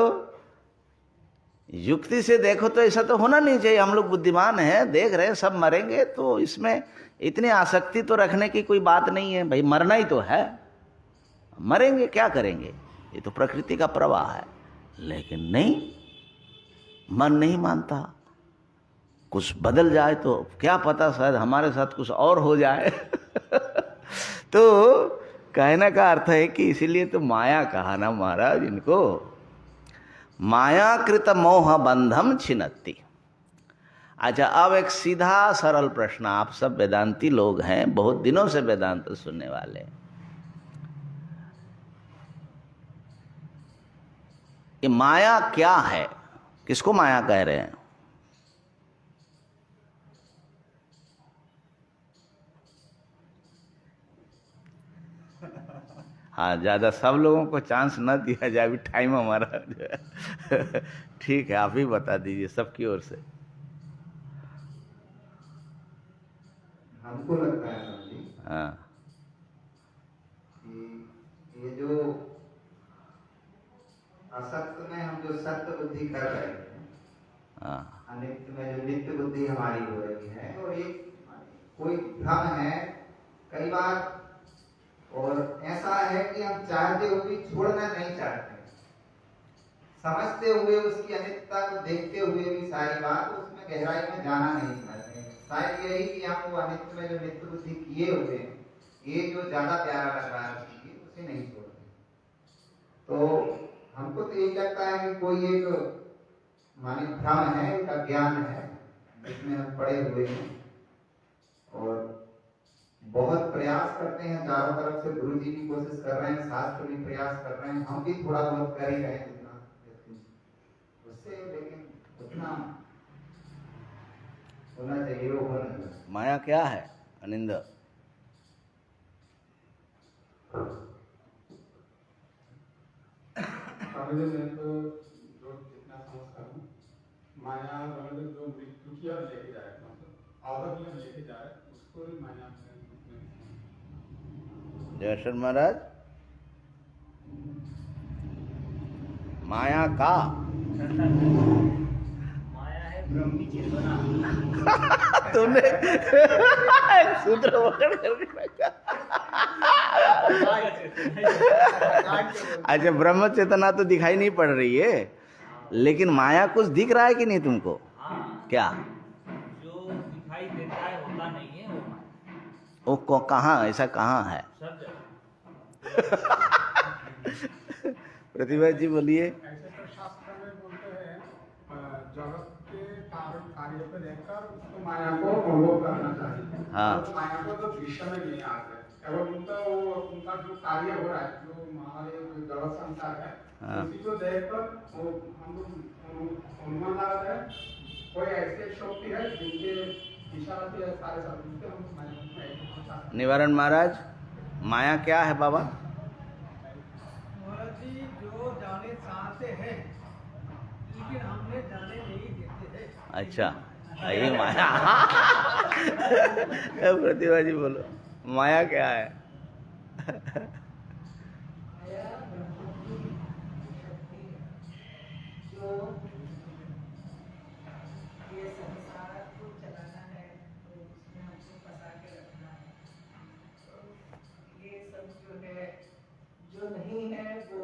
युक्ति से देखो तो ऐसा तो होना नहीं चाहिए। हम लोग बुद्धिमान हैं, देख रहे हैं सब मरेंगे, तो इसमें इतनी आसक्ति तो रखने की कोई बात नहीं है भाई, मरना ही तो है, मरेंगे क्या करेंगे, ये तो प्रकृति का प्रवाह है। लेकिन नहीं, मन नहीं मानता, कुछ बदल जाए तो क्या पता, शायद हमारे साथ कुछ और हो जाए तो कहने का अर्थ है कि इसीलिए तो माया कहा ना महाराज इनको, मायाकृत मोह बंधम छिन्नति। अच्छा अब एक सीधा सरल प्रश्न, आप सब वेदांती लोग हैं, बहुत दिनों से वेदांत सुनने वाले, ये माया क्या है, किसको माया कह रहे हैं? हाँ ज़्यादा सब लोगों को चांस न दिया जाए, अभी टाइम हमारा जो है ठीक है, आप ही बता दीजिए सबकी ओर से। हमको लगता है समझी हाँ कि ये जो असत्य में हम जो सत्य बुद्धि कर रहे हैं, हाँ अनित्य में जो नित्य बुद्धि हमारी हो रही है, और एक कोई भ्रम है कई बार, और ऐसा है कि हम चाहते हुए भी छोड़ना नहीं चाहते, समझते हुए उसकी अनित्यता को देखते हुए भी सारी बात उसमें गहराई में जाना नहीं चाहते। शायद यही कि हम वो अनित्य में जो नित्य बुद्धि किए हुए हैं, ये जो ज्यादा प्यारा लग रहा है उसे नहीं छोड़ते। तो हमको तो यही लगता है कि कोई एक माने भ्रम है, एक अज्ञान है जिसमें हम पड़े हुए हैं, और बहुत प्रयास करते हैं, चारों तरफ से गुरु जी भी कोशिश कर रहे हैं, शास्त्र भी प्रयास कर रहे हैं, हम भी थोड़ा बहुत कर ही रहे हैं जितना उससे, लेकिन उतना होना चाहिए वो हो नहीं। माया क्या है अनिंद? मैं तो जो जितना समझता हूँ, माया मतलब जो मृत्यु की ओर लेके जाए, मतलब आदत की ओर लेके जाए, उसको ही माया में। जयशर महाराज, माया का माया है ब्रह्मी चेतना तुमने एक सूत्र पकड़ कर अच्छा, ब्रह्म चेतना तो दिखाई नहीं पड़ रही है, लेकिन माया कुछ दिख रहा है कि नहीं तुमको? क्या जो दिखाई देता है होता नहीं है वो माया। वो कहाँ, ऐसा कहाँ है? सब जगह। प्रतिभा जी बोलिए। ऐसे तो शास्त्र में बोलते हैं जगत के कारण कार्य को देखकर उसको माया को अनुभव करना चाहिए। हाँ। तो माया को तो विषय में नहीं आते, केवल उनका जो कार्य हो रहा है, जो हमारे जो जगत संसार है, हाँ। उसी को देखकर वो हम लोग अनुमान लगाते हैं कोई ऐसी शक्ति है जिनके इशारा से सारे सब हम माया को निवारण महाराज, माया क्या है बाबा? महाराज जी, जो जाने चाहते हैं लेकिन हमने जाने नहीं देते हैं। अच्छा, ये माया। प्रतिभा जी बोलो, माया क्या है? माया ब्रह्म की शक्ति है जो ये संसार को चलाना है, तो उसमें हमको फंसा के रखना है। तो ये सब जो है, जो नहीं है वो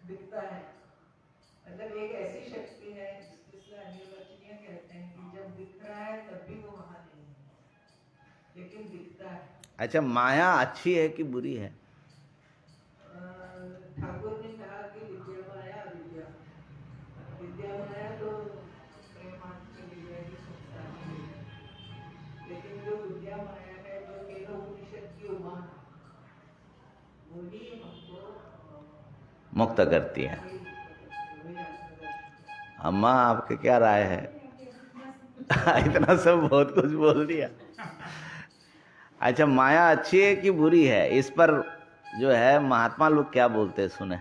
दिखता है। मतलब एक ऐसी शक्ति है जिसको अनिर्वचनीय कहते हैं कि जब दिख रहा है तब भी वो वहां नहीं है, लेकिन दिखता है। अच्छा, माया अच्छी है कि बुरी है? ठाकुर ने कहा कि विद्या माया अविद्या। विद्या माया तो प्रेमार्थ के लिए ही संसार के लिए, लेकिन जो विद्या माया है जो केवल उपनिषद की उमा है, वही हमको मुक्त करती है। वही आत्मदर्शन है। अम्मा, आपके क्या राय है? इतना सब बहुत कुछ बोल दिया। अच्छा, माया अच्छी है कि बुरी है, इस पर जो है महात्मा लोग क्या बोलते हैं सुने।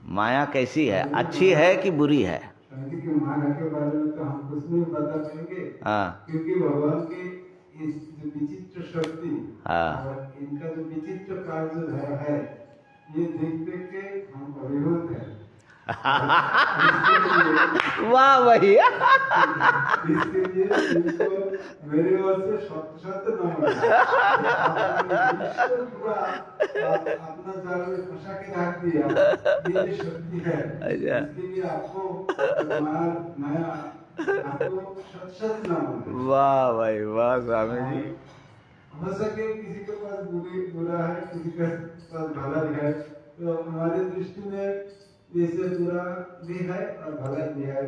माया कैसी है, अच्छी है कि बुरी है? शांति की माया के बारे में तो हम कुछ नहीं बता पाएंगे, हाँ क्योंकि भगवान की इस जो विचित्र शक्ति हाँ। और इनका जो विचित्र कार्य है, ये देख देख के हम अभिभूत हैं। वाह भैया। इसके लिए इनको मेरे ओर से शत नमन। पूरा अपना जाल में फंसा के रख दिया, ये जो शक्ति है, अच्छा। इसके लिए आपको मैं आपको शत नमन। वाह भाई वाह स्वामी जी। हो सके किसी के पास बुरा है, किसी के पास भला है, तो हमारी दृष्टि में जैसे बुरा भी है और भला भी है।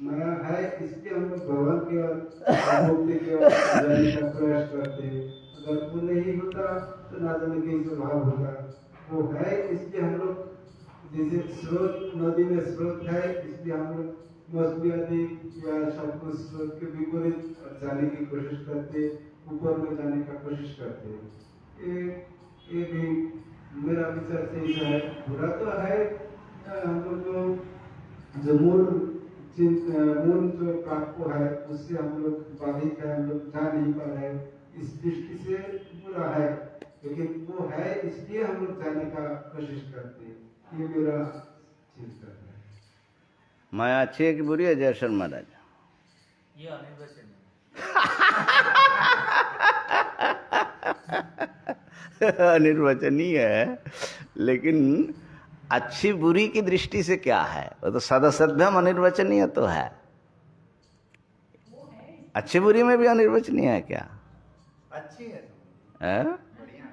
माया है इसलिए हम लोग भगवान की ओर मुक्ति की ओर जाने का प्रयास करते हैं। अगर वो नहीं होता तो ना जाने कैसे भाव होगा। वो है इसलिए हम लोग जैसे स्रोत, नदी में स्रोत है इसलिए हम लोग मछली आदि या सब कुछ स्रोत के विपरीत जाने की कोशिश करते, ऊपर में जाने का कोशिश करते। ये भी मेरा विचार से ऐसा है। बुरा तो है, हम लोग जो मूल जो प्राप्त है उससे हम लोग बाधित है, हम लोग जा नहीं पा रहे, इस दृष्टि से बुरा है, लेकिन वो है इसलिए हम लोग जाने का कोशिश करते हैं। ये मेरा चिंतन है। माया अच्छी है कि बुरी है जयशर महाराज? ये अनिर्वचनीय अनिर्वचनीय है, लेकिन अच्छी बुरी की दृष्टि से क्या है? वो तो सदसद्भ्यम अनिर्वचनीय तो है। अच्छी बुरी में भी अनिर्वचनीय है क्या? अच्छी है है? बढ़िया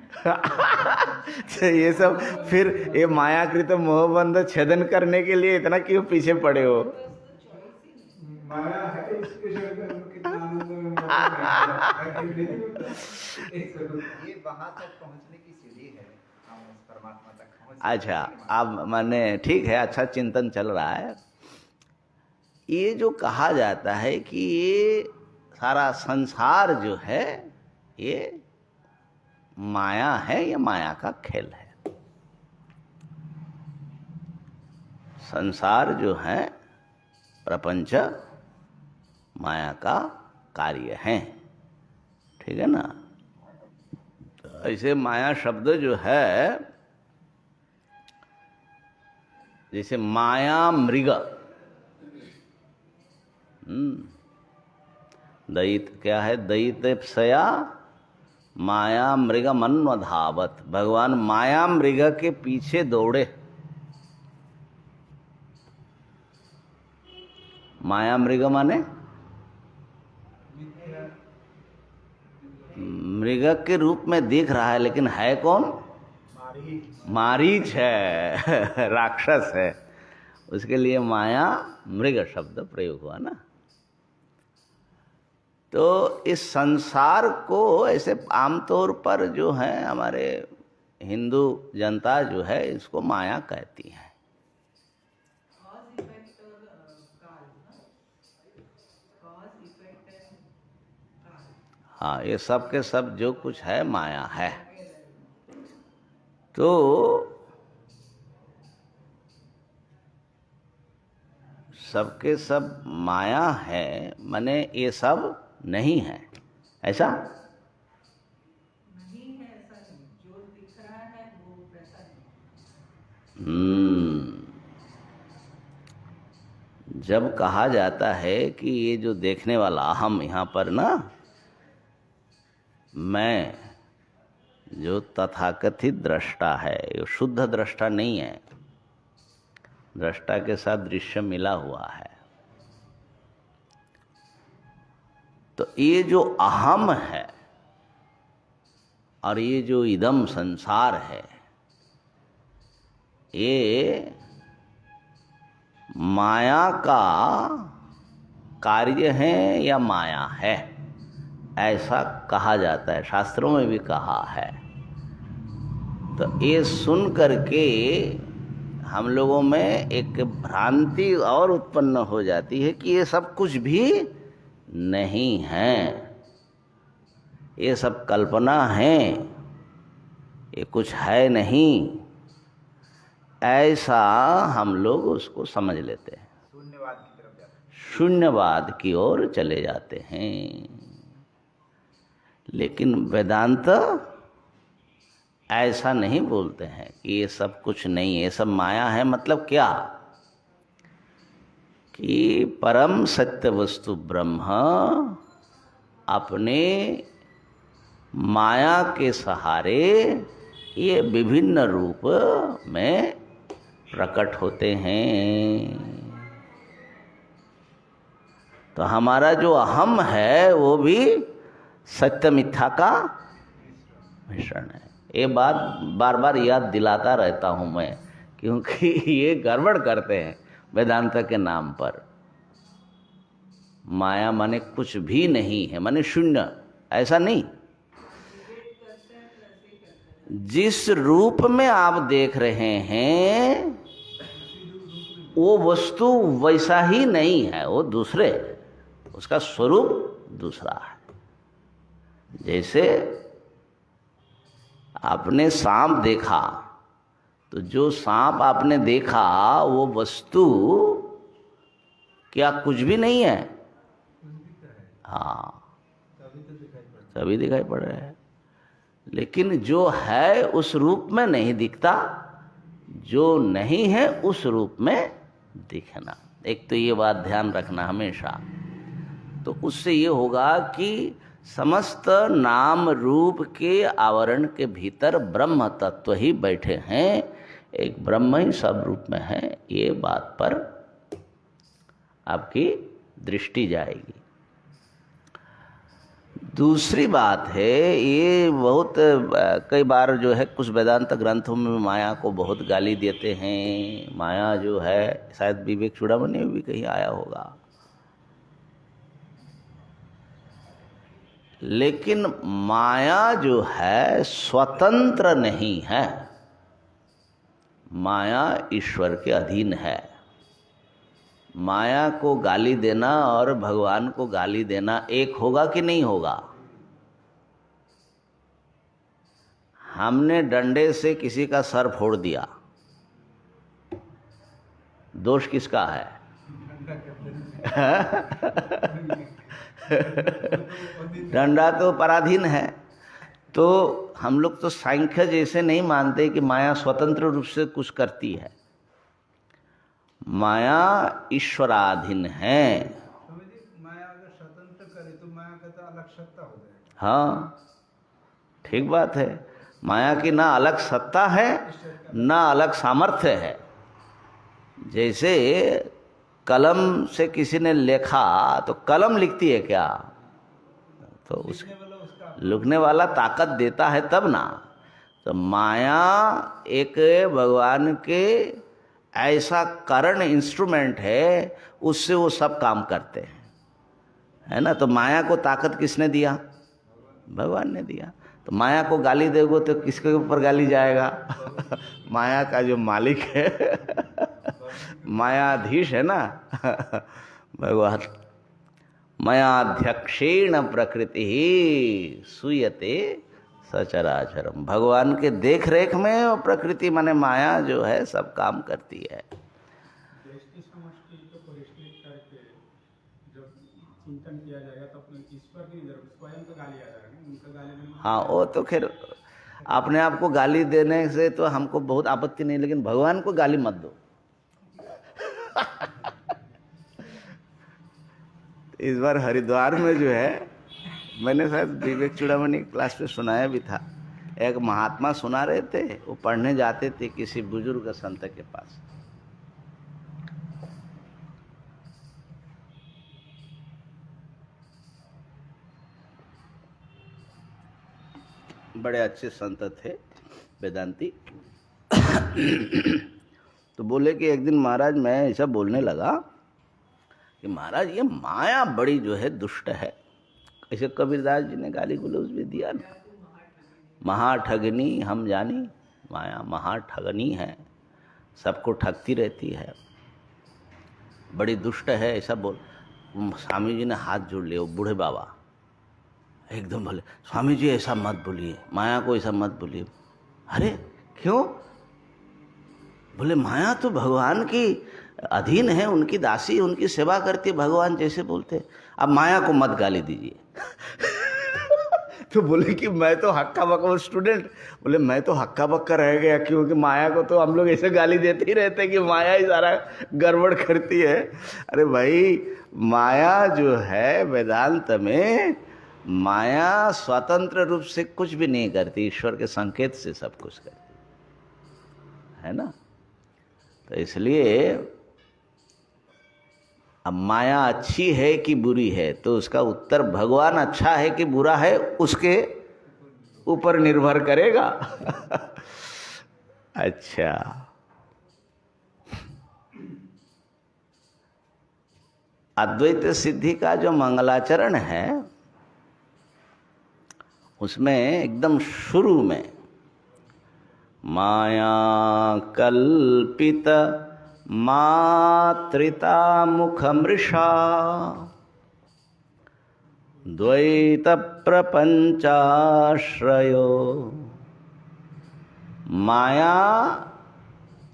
तो ये सब फिर ये मायाकृत मोहबंध छेदन करने के लिए इतना क्यों पीछे पड़े हो? माया है इसके शरीर में कितना आनंद में मौजूद है। ये वहां तक पहुंचने की सीढ़ी है, हम उस परमात्मा तक पहुंच अच्छा, अब माने ठीक है, अच्छा चिंतन चल रहा है। ये जो कहा जाता है कि ये सारा संसार जो है ये माया है, ये माया का खेल है। संसार जो है, प्रपंच माया का कार्य है, ठीक है ना? तो ऐसे माया शब्द जो है, जैसे माया मृग, दयित क्या है? दयितेप्सया माया मृगमन्वधावत। भगवान माया मृग के पीछे दौड़े। माया मृग माने मृग के रूप में दिख रहा है, लेकिन है कौन? मारीच है, राक्षस है। उसके लिए माया मृग शब्द प्रयोग हुआ ना। तो इस संसार को ऐसे आमतौर पर जो है हमारे हिंदू जनता जो है इसको माया कहती है। Cause, effect और काल ना? Cause, effect and काल। हाँ, ये सब के सब जो कुछ है माया है। तो सबके सब माया है, माने ये सब नहीं है, ऐसा नहीं है, ऐसा नहीं। जो दिख रहा है वो वैसा नहीं। जब कहा जाता है कि ये जो देखने वाला हम यहाँ पर ना, मैं जो तथाकथित दृष्टा है, ये शुद्ध दृष्टा नहीं है, दृष्टा के साथ दृश्य मिला हुआ है। तो ये जो अहम है और ये जो इदम संसार है, ये माया का कार्य है या माया है, ऐसा कहा जाता है, शास्त्रों में भी कहा है। तो ये सुन करके हम लोगों में एक भ्रांति और उत्पन्न हो जाती है कि ये सब कुछ भी नहीं है, ये सब कल्पना है, ये कुछ है नहीं, ऐसा हम लोग उसको समझ लेते हैं। शून्यवाद की तरफ जाते हैं। शून्यवाद की ओर चले जाते हैं। लेकिन वेदांत ऐसा नहीं बोलते हैं कि ये सब कुछ नहीं है, ये सब माया है। मतलब क्या कि परम सत्य वस्तु ब्रह्म अपने माया के सहारे ये विभिन्न रूप में प्रकट होते हैं। तो हमारा जो अहम है वो भी सत्य मिथ्या का मिश्रण है। ये बात बार बार याद दिलाता रहता हूँ मैं, क्योंकि ये गड़बड़ करते हैं वेदांत के नाम पर। माया माने कुछ भी नहीं है, माने शून्य, ऐसा नहीं। जिस रूप में आप देख रहे हैं वो वस्तु वैसा ही नहीं है, वो दूसरे, उसका स्वरूप दूसरा है। जैसे आपने सांप देखा, तो जो सांप आपने देखा वो वस्तु क्या कुछ भी नहीं है? हाँ, सभी दिखाई पड़ रहा है, लेकिन जो है उस रूप में नहीं दिखता, जो नहीं है उस रूप में दिखना। एक तो ये बात ध्यान रखना हमेशा। तो उससे ये होगा कि समस्त नाम रूप के आवरण के भीतर ब्रह्म तत्व ही बैठे हैं, एक ब्रह्म ही सब रूप में है, ये बात पर आपकी दृष्टि जाएगी। दूसरी बात है, ये बहुत कई बार जो है कुछ वेदांत ग्रंथों में माया को बहुत गाली देते हैं। माया जो है, शायद विवेक चूड़ामणि में भी कहीं आया होगा, लेकिन माया जो है स्वतंत्र नहीं है, माया ईश्वर के अधीन है। माया को गाली देना और भगवान को गाली देना एक होगा कि नहीं होगा? हमने डंडे से किसी का सर फोड़ दिया, दोष किसका है? डंडा तो पराधीन है। तो हम लोग तो सांख्य जैसे नहीं मानते कि माया स्वतंत्र रूप से कुछ करती है। माया ईश्वराधीन है। माया अगर स्वतंत्र करे तो माया का तो अलग सत्ता हो जाएगा। हाँ, ठीक बात है। माया की ना अलग सत्ता है ना अलग सामर्थ्य है। जैसे कलम से किसी ने लिखा तो कलम लिखती है क्या? तो उस लिखने वाला ताकत देता है तब ना। तो माया एक भगवान के ऐसा कारण इंस्ट्रूमेंट है, उससे वो सब काम करते हैं, है ना। तो माया को ताकत किसने दिया? भगवान ने दिया। तो माया को गाली दोगे तो किसके ऊपर गाली जाएगा? माया का जो मालिक है मायाधीश है ना भगवान। मयाध्यक्षेण प्रकृति ही सूयते सचराचरम। भगवान के देख रेख में वो प्रकृति माने माया जो है सब काम करती है। दृष्टि समष्टि को परिष्कृत करके जब चिंतन किया जाएगा तो अपने ईश्वर की जरूरत, स्वयं तो गाली आ जाएगा, उनका गाली नहीं। हाँ, वो तो खैर अपने आप को गाली देने से तो हमको बहुत आपत्ति नहीं, लेकिन भगवान को गाली मत दो। इस बार हरिद्वार में जो है, मैंने शायद विवेक चूड़ामणि क्लास में सुनाया भी था, एक महात्मा सुना रहे थे, वो पढ़ने जाते थे किसी बुजुर्ग संत के पास। बड़े अच्छे संत थे, वेदांती। तो बोले कि एक दिन महाराज मैं ऐसा बोलने लगा कि महाराज ये माया बड़ी जो है दुष्ट है। ऐसे कबीरदास जी ने गाली गलौज भी दिया ना, महाठगनी हम जानी, माया महाठगनी है, सबको ठगती रहती है, बड़ी दुष्ट है, ऐसा बोल। स्वामी जी ने हाथ जोड़ लिए, वो बूढ़े बाबा एकदम बोले, स्वामी जी ऐसा मत बोलिए, माया को ऐसा मत बोलिए। अरे क्यों? बोले माया तो भगवान की अधीन है, उनकी दासी, उनकी सेवा करती है, भगवान जैसे बोलते। अब माया को मत गाली दीजिए। तो बोले कि मैं तो हक्का बक्का स्टूडेंट, बोले मैं तो हक्का बक्का रह गया, क्योंकि माया को तो हम लोग ऐसे गाली देते ही रहते कि माया ही सारा गड़बड़ करती है। अरे भाई, माया जो है वेदांत में, माया स्वतंत्र रूप से कुछ भी नहीं करती, ईश्वर के संकेत से सब कुछ करती है ना। तो इसलिए अब माया अच्छी है कि बुरी है, तो उसका उत्तर भगवान अच्छा है कि बुरा है उसके ऊपर निर्भर करेगा। अच्छा, अद्वैत सिद्धि का जो मंगलाचरण है उसमें एकदम शुरू में माया कल्पित मात्रिता मुखमृषा द्वैत प्रपंचाश्रयो। माया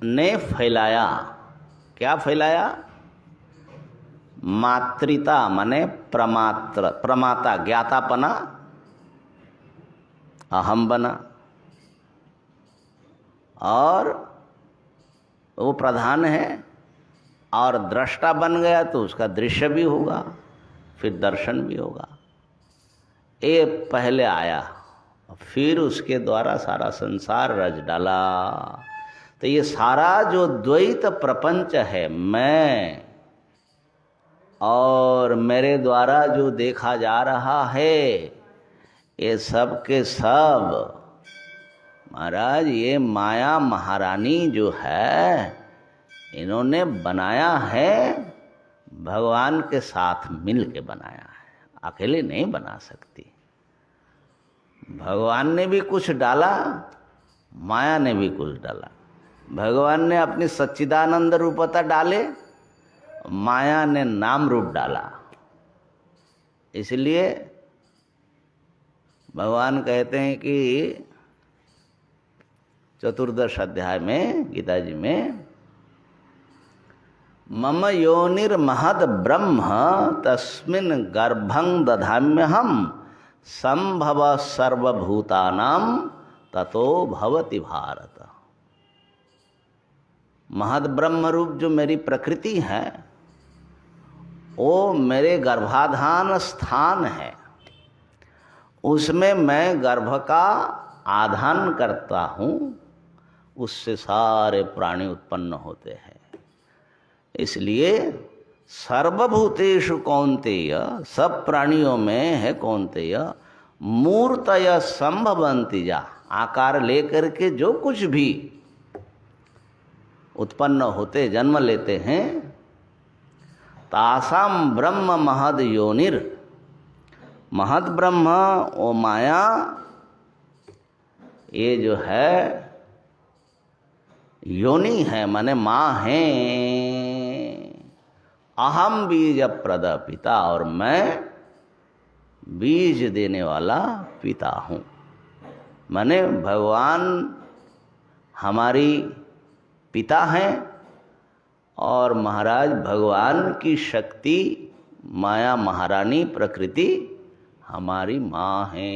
ने फैलाया, क्या फैलाया? मात्रिता माने प्रमात्र, प्रमाता ज्ञातापना, अहम बना, और वो प्रधान है, और दृष्टा बन गया तो उसका दृश्य भी होगा, फिर दर्शन भी होगा। ये पहले आया, फिर उसके द्वारा सारा संसार रच डाला। तो ये सारा जो द्वैत प्रपंच है, मैं और मेरे द्वारा जो देखा जा रहा है, ये सब के सब महाराज ये माया महारानी जो है, इन्होंने बनाया है, भगवान के साथ मिल के बनाया है, अकेले नहीं बना सकती। भगवान ने भी कुछ डाला, माया ने भी कुछ डाला। भगवान ने अपनी सच्चिदानंद रूपता डाले, माया ने नाम रूप डाला। इसलिए भगवान कहते हैं कि चतुर्दश अध्याय में गीता जी में, मम योनिर्महद ब्रह्म तस्मिन् गर्भं दधाम्यहं संभव सर्वभूतानां ततो भवति भारत। महद ब्रह्म रूप जो मेरी प्रकृति है, वो मेरे गर्भाधान स्थान है, उसमें मैं गर्भ का आधान करता हूँ, उससे सारे प्राणी उत्पन्न होते हैं। इसलिए सर्वभूतेषु कौन्तेय, सब प्राणियों में है कौन्तेय, मूर्तय संभवन्ति जा, आकार लेकर के जो कुछ भी उत्पन्न होते जन्म लेते हैं, तासाम ब्रह्म महद योनिर, महद ब्रह्म ओ माया, ये जो है योनि है, माने माँ है। अहम बीज प्रद पिता, और मैं बीज देने वाला पिता हूँ। माने भगवान हमारी पिता हैं और महाराज भगवान की शक्ति माया महारानी प्रकृति हमारी माँ है।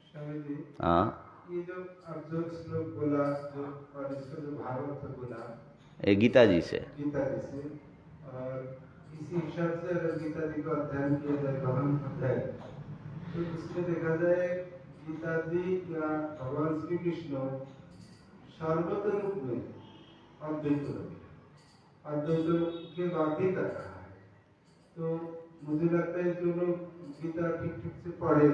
स्वामी जी, हाँ, ये जो अब जो श्लोक बोला, जो और इसको जो भागवत बोला ये गीता जी से, गीता जी से, और इसी शब्द से अगर गीता जी का अध्ययन किया जाए, गहन अध्ययन, तो इसमें देखा जाए गीता जी या भगवान श्री कृष्ण सर्वत्र रूप में अद्वैत के बात ही कर रहा है। तो मुझे लगता है जो लोग गीता ठीक ठीक से पढ़े,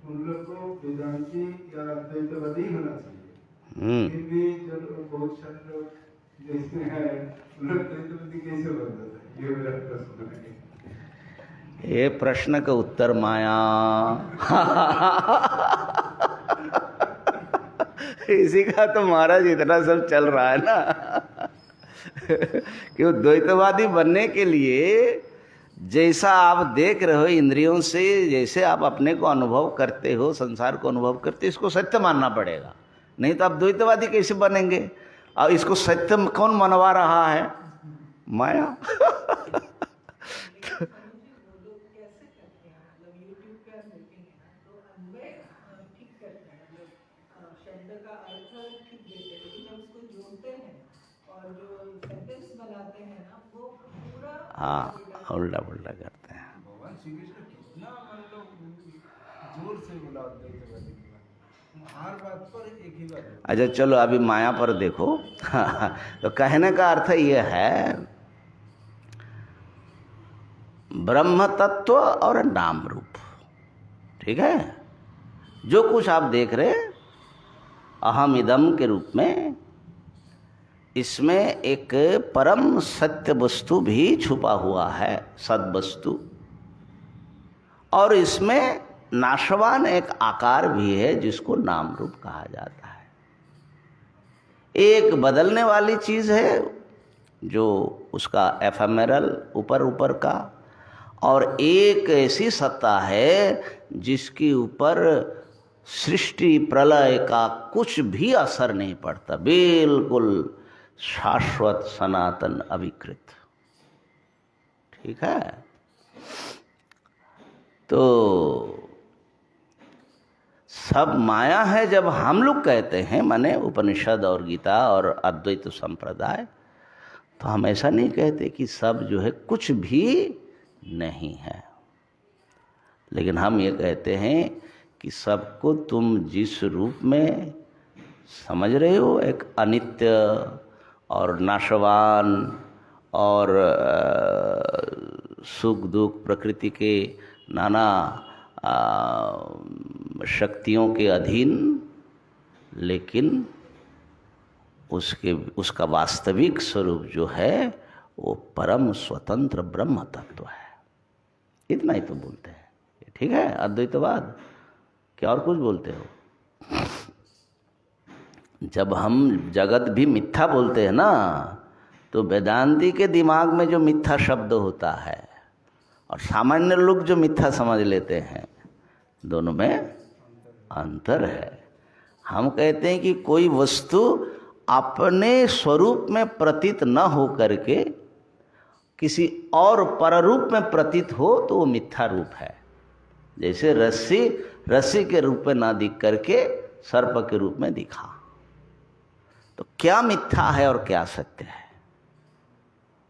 उन लोग को वेदांती या अद्वैतवादी होना चाहिए। फिर भी जो लोग, बहुत सारे लोग जैसे हैं, उन लोग अद्वैतवादी कैसे बन जाता है, ये मेरा प्रश्न है। ये प्रश्न का उत्तर माया। इसी का तो महाराज इतना सब चल रहा है ना कि द्वैतवादी बनने के लिए जैसा आप देख रहे हो इंद्रियों से, जैसे आप अपने को अनुभव करते हो, संसार को अनुभव करते हो, इसको सत्य मानना पड़ेगा, नहीं तो आप द्वैतवादी कैसे बनेंगे। और इसको सत्य कौन मनवा रहा है? माया। हाँ, उल्टा पुल्टा करते हैं। भगवान श्री कृष्ण कितना मतलब जोर से बोला अद्वैतवादी की बात, हर बात पर एक ही बात। अच्छा चलो अभी माया पर देखो। तो कहने का अर्थ यह है ब्रह्म तत्व और नाम रूप, ठीक है। जो कुछ आप देख रहे अहम इदम के रूप में, इसमें एक परम सत्य वस्तु भी छुपा हुआ है, सद वस्तु, और इसमें नाशवान एक आकार भी है जिसको नाम रूप कहा जाता है। एक बदलने वाली चीज़ है जो उसका एफेमेरल ऊपर ऊपर का, और एक ऐसी सत्ता है जिसके ऊपर सृष्टि प्रलय का कुछ भी असर नहीं पड़ता, बिल्कुल शाश्वत सनातन अविकृत, ठीक है। तो सब माया है जब हम लोग कहते हैं, माने उपनिषद और गीता और अद्वैत संप्रदाय, तो हम ऐसा नहीं कहते कि सब जो है कुछ भी नहीं है, लेकिन हम ये कहते हैं कि सबको तुम जिस रूप में समझ रहे हो, एक अनित्य और नाशवान और सुख दुख प्रकृति के नाना शक्तियों के अधीन, लेकिन उसका वास्तविक स्वरूप जो है वो परम स्वतंत्र ब्रह्म तत्व है। इतना ही तो बोलते हैं, ठीक है। अद्वैतवाद क्या और कुछ बोलते हो? जब हम जगत भी मिथ्या बोलते हैं ना, तो वेदांती के दिमाग में जो मिथ्या शब्द होता है और सामान्य लोग जो मिथ्या समझ लेते हैं, दोनों में अंतर है। हम कहते हैं कि कोई वस्तु अपने स्वरूप में प्रतीत न हो करके किसी और पररूप में प्रतीत हो तो वो मिथ्या रूप है। जैसे रस्सी के रूप में ना दिख करके सर्प के रूप में दिखा, तो क्या मिथ्या है और क्या सत्य है?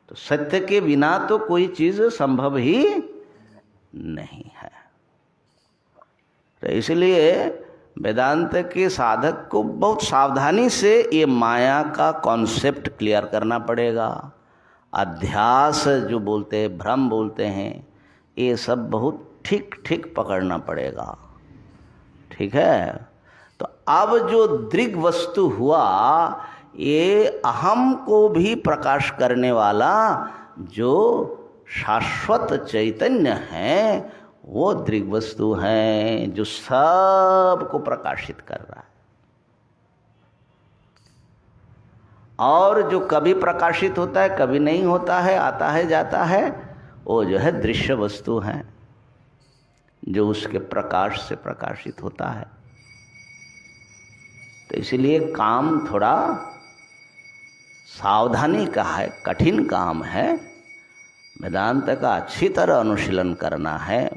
तो सत्य के बिना तो कोई चीज संभव ही नहीं है। तो इसलिए वेदांत के साधक को बहुत सावधानी से ये माया का कॉन्सेप्ट क्लियर करना पड़ेगा। अध्यास जो बोलते हैं, भ्रम बोलते हैं, ये सब बहुत ठीक ठीक पकड़ना पड़ेगा। ठीक है। तो अब जो दृग वस्तु हुआ, ये अहम को भी प्रकाश करने वाला जो शाश्वत चैतन्य है, वो दृग वस्तु है जो सब को प्रकाशित कर रहा है। और जो कभी प्रकाशित होता है, कभी नहीं होता है, आता है जाता है, वो जो है दृश्य वस्तु है, जो उसके प्रकाश से प्रकाशित होता है। तो इसलिए काम थोड़ा सावधानी का है, कठिन काम है। वेदांत का अच्छी तरह अनुशीलन करना है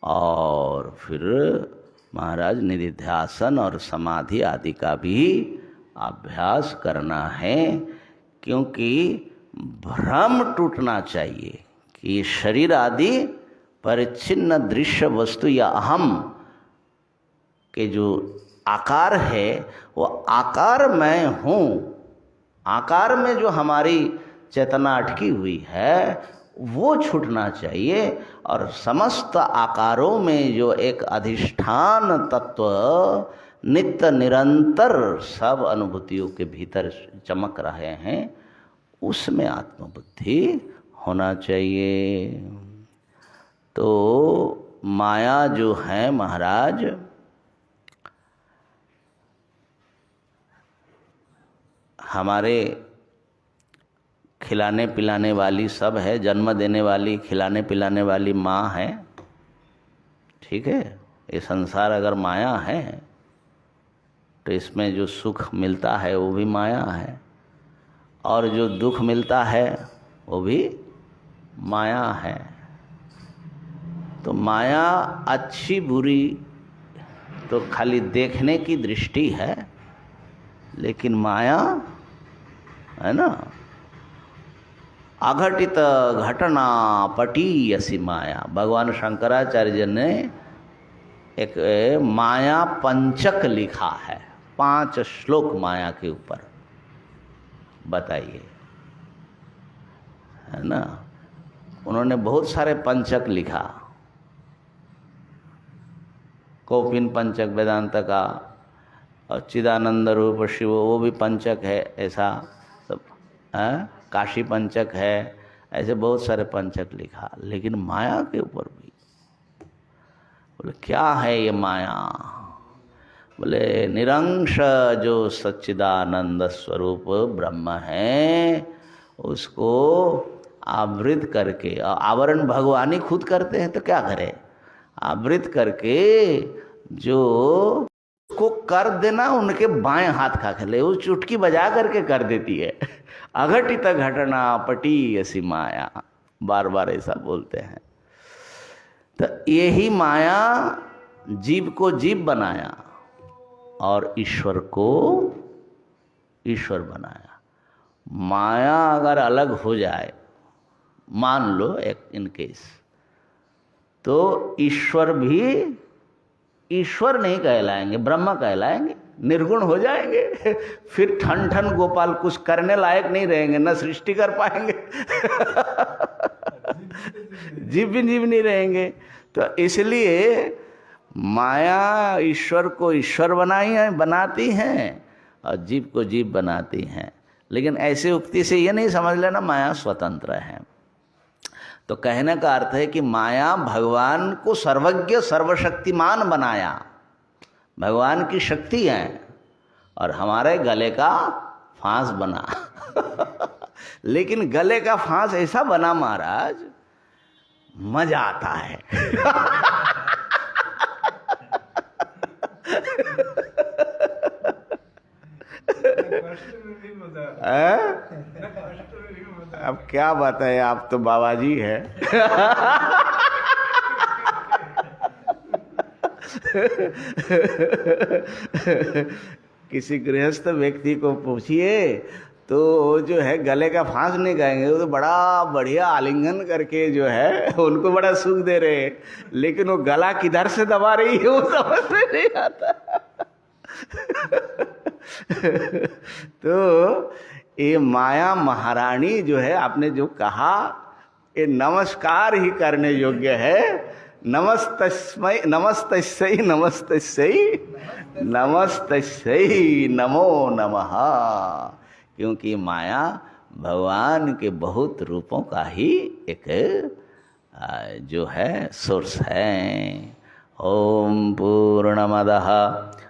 और फिर महाराज निधिध्यासन और समाधि आदि का भी अभ्यास करना है, क्योंकि भ्रम टूटना चाहिए कि शरीर आदि परिच्छिन्न दृश्य वस्तु या अहम के जो आकार है, वो आकार मैं हूँ। आकार में जो हमारी चेतना अटकी हुई है वो छूटना चाहिए, और समस्त आकारों में जो एक अधिष्ठान तत्व नित्य निरंतर सब अनुभूतियों के भीतर चमक रहे हैं, उसमें आत्मबुद्धि होना चाहिए। तो माया जो है महाराज, हमारे खिलाने पिलाने वाली सब है, जन्म देने वाली, खिलाने पिलाने वाली माँ है। ठीक है। ये संसार अगर माया है तो इसमें जो सुख मिलता है वो भी माया है, और जो दुख मिलता है वो भी माया है। तो माया अच्छी बुरी तो खाली देखने की दृष्टि है, लेकिन माया है ना, अघटित घटना पटीयसी माया। भगवान शंकराचार्य जी ने एक माया पंचक लिखा है, 5 श्लोक माया के ऊपर। बताइए, है ना, उन्होंने बहुत सारे पंचक लिखा। कौपिन पंचक वेदांत का, और चिदानंद रूप शिव वो भी पंचक है, ऐसा सब है। काशी पंचक है, ऐसे बहुत सारे पंचक लिखा। लेकिन माया के ऊपर भी बोले क्या है ये माया? बोले निरंश जो सच्चिदानंद स्वरूप ब्रह्म है, उसको आवृत करके, आवरण भगवान ही खुद करते हैं तो क्या करें, आवृत करके जो को कर देना उनके बाएं हाथ का खेले, वो चुटकी बजा करके कर देती है। अघटित घटना पटीयसी माया, बार बार ऐसा बोलते हैं। तो यही माया जीव को जीव बनाया और ईश्वर को ईश्वर बनाया। माया अगर अलग हो जाए, मान लो एक इन केस, तो ईश्वर भी ईश्वर नहीं कहलाएंगे, ब्रह्म कहलाएंगे, निर्गुण हो जाएंगे। फिर ठन ठन गोपाल कुछ करने लायक नहीं रहेंगे, न सृष्टि कर पाएंगे, जीव भी जीव नहीं रहेंगे। तो इसलिए माया ईश्वर को ईश्वर बनाती हैं और जीव को जीव बनाती हैं। लेकिन ऐसे उक्ति से ये नहीं समझ लेना माया स्वतंत्र है। तो कहने का अर्थ है कि माया भगवान को सर्वज्ञ सर्वशक्तिमान बनाया, भगवान की शक्ति है, और हमारे गले का फांस बना। लेकिन गले का फांस ऐसा बना महाराज, मजा आता है। अब क्या बताएं, आप तो बाबा जी है। किसी गृहस्थ व्यक्ति को पूछिए तो जो है गले का फांस नहीं कहेंगे, वो तो बड़ा बढ़िया आलिंगन करके जो है उनको बड़ा सुख दे रहे हैं, लेकिन वो गला किधर से दबा रही है वो समझ में नहीं आता। तो ये माया महारानी जो है, आपने जो कहा, ये नमस्कार ही करने योग्य है। नमस्तस्मै नमस्तस्यै नमस्तस्यै नमस्तस्यै नमो नमः। क्योंकि माया भगवान के बहुत रूपों का ही एक जो है सोर्स है। ओम पूर्णमदः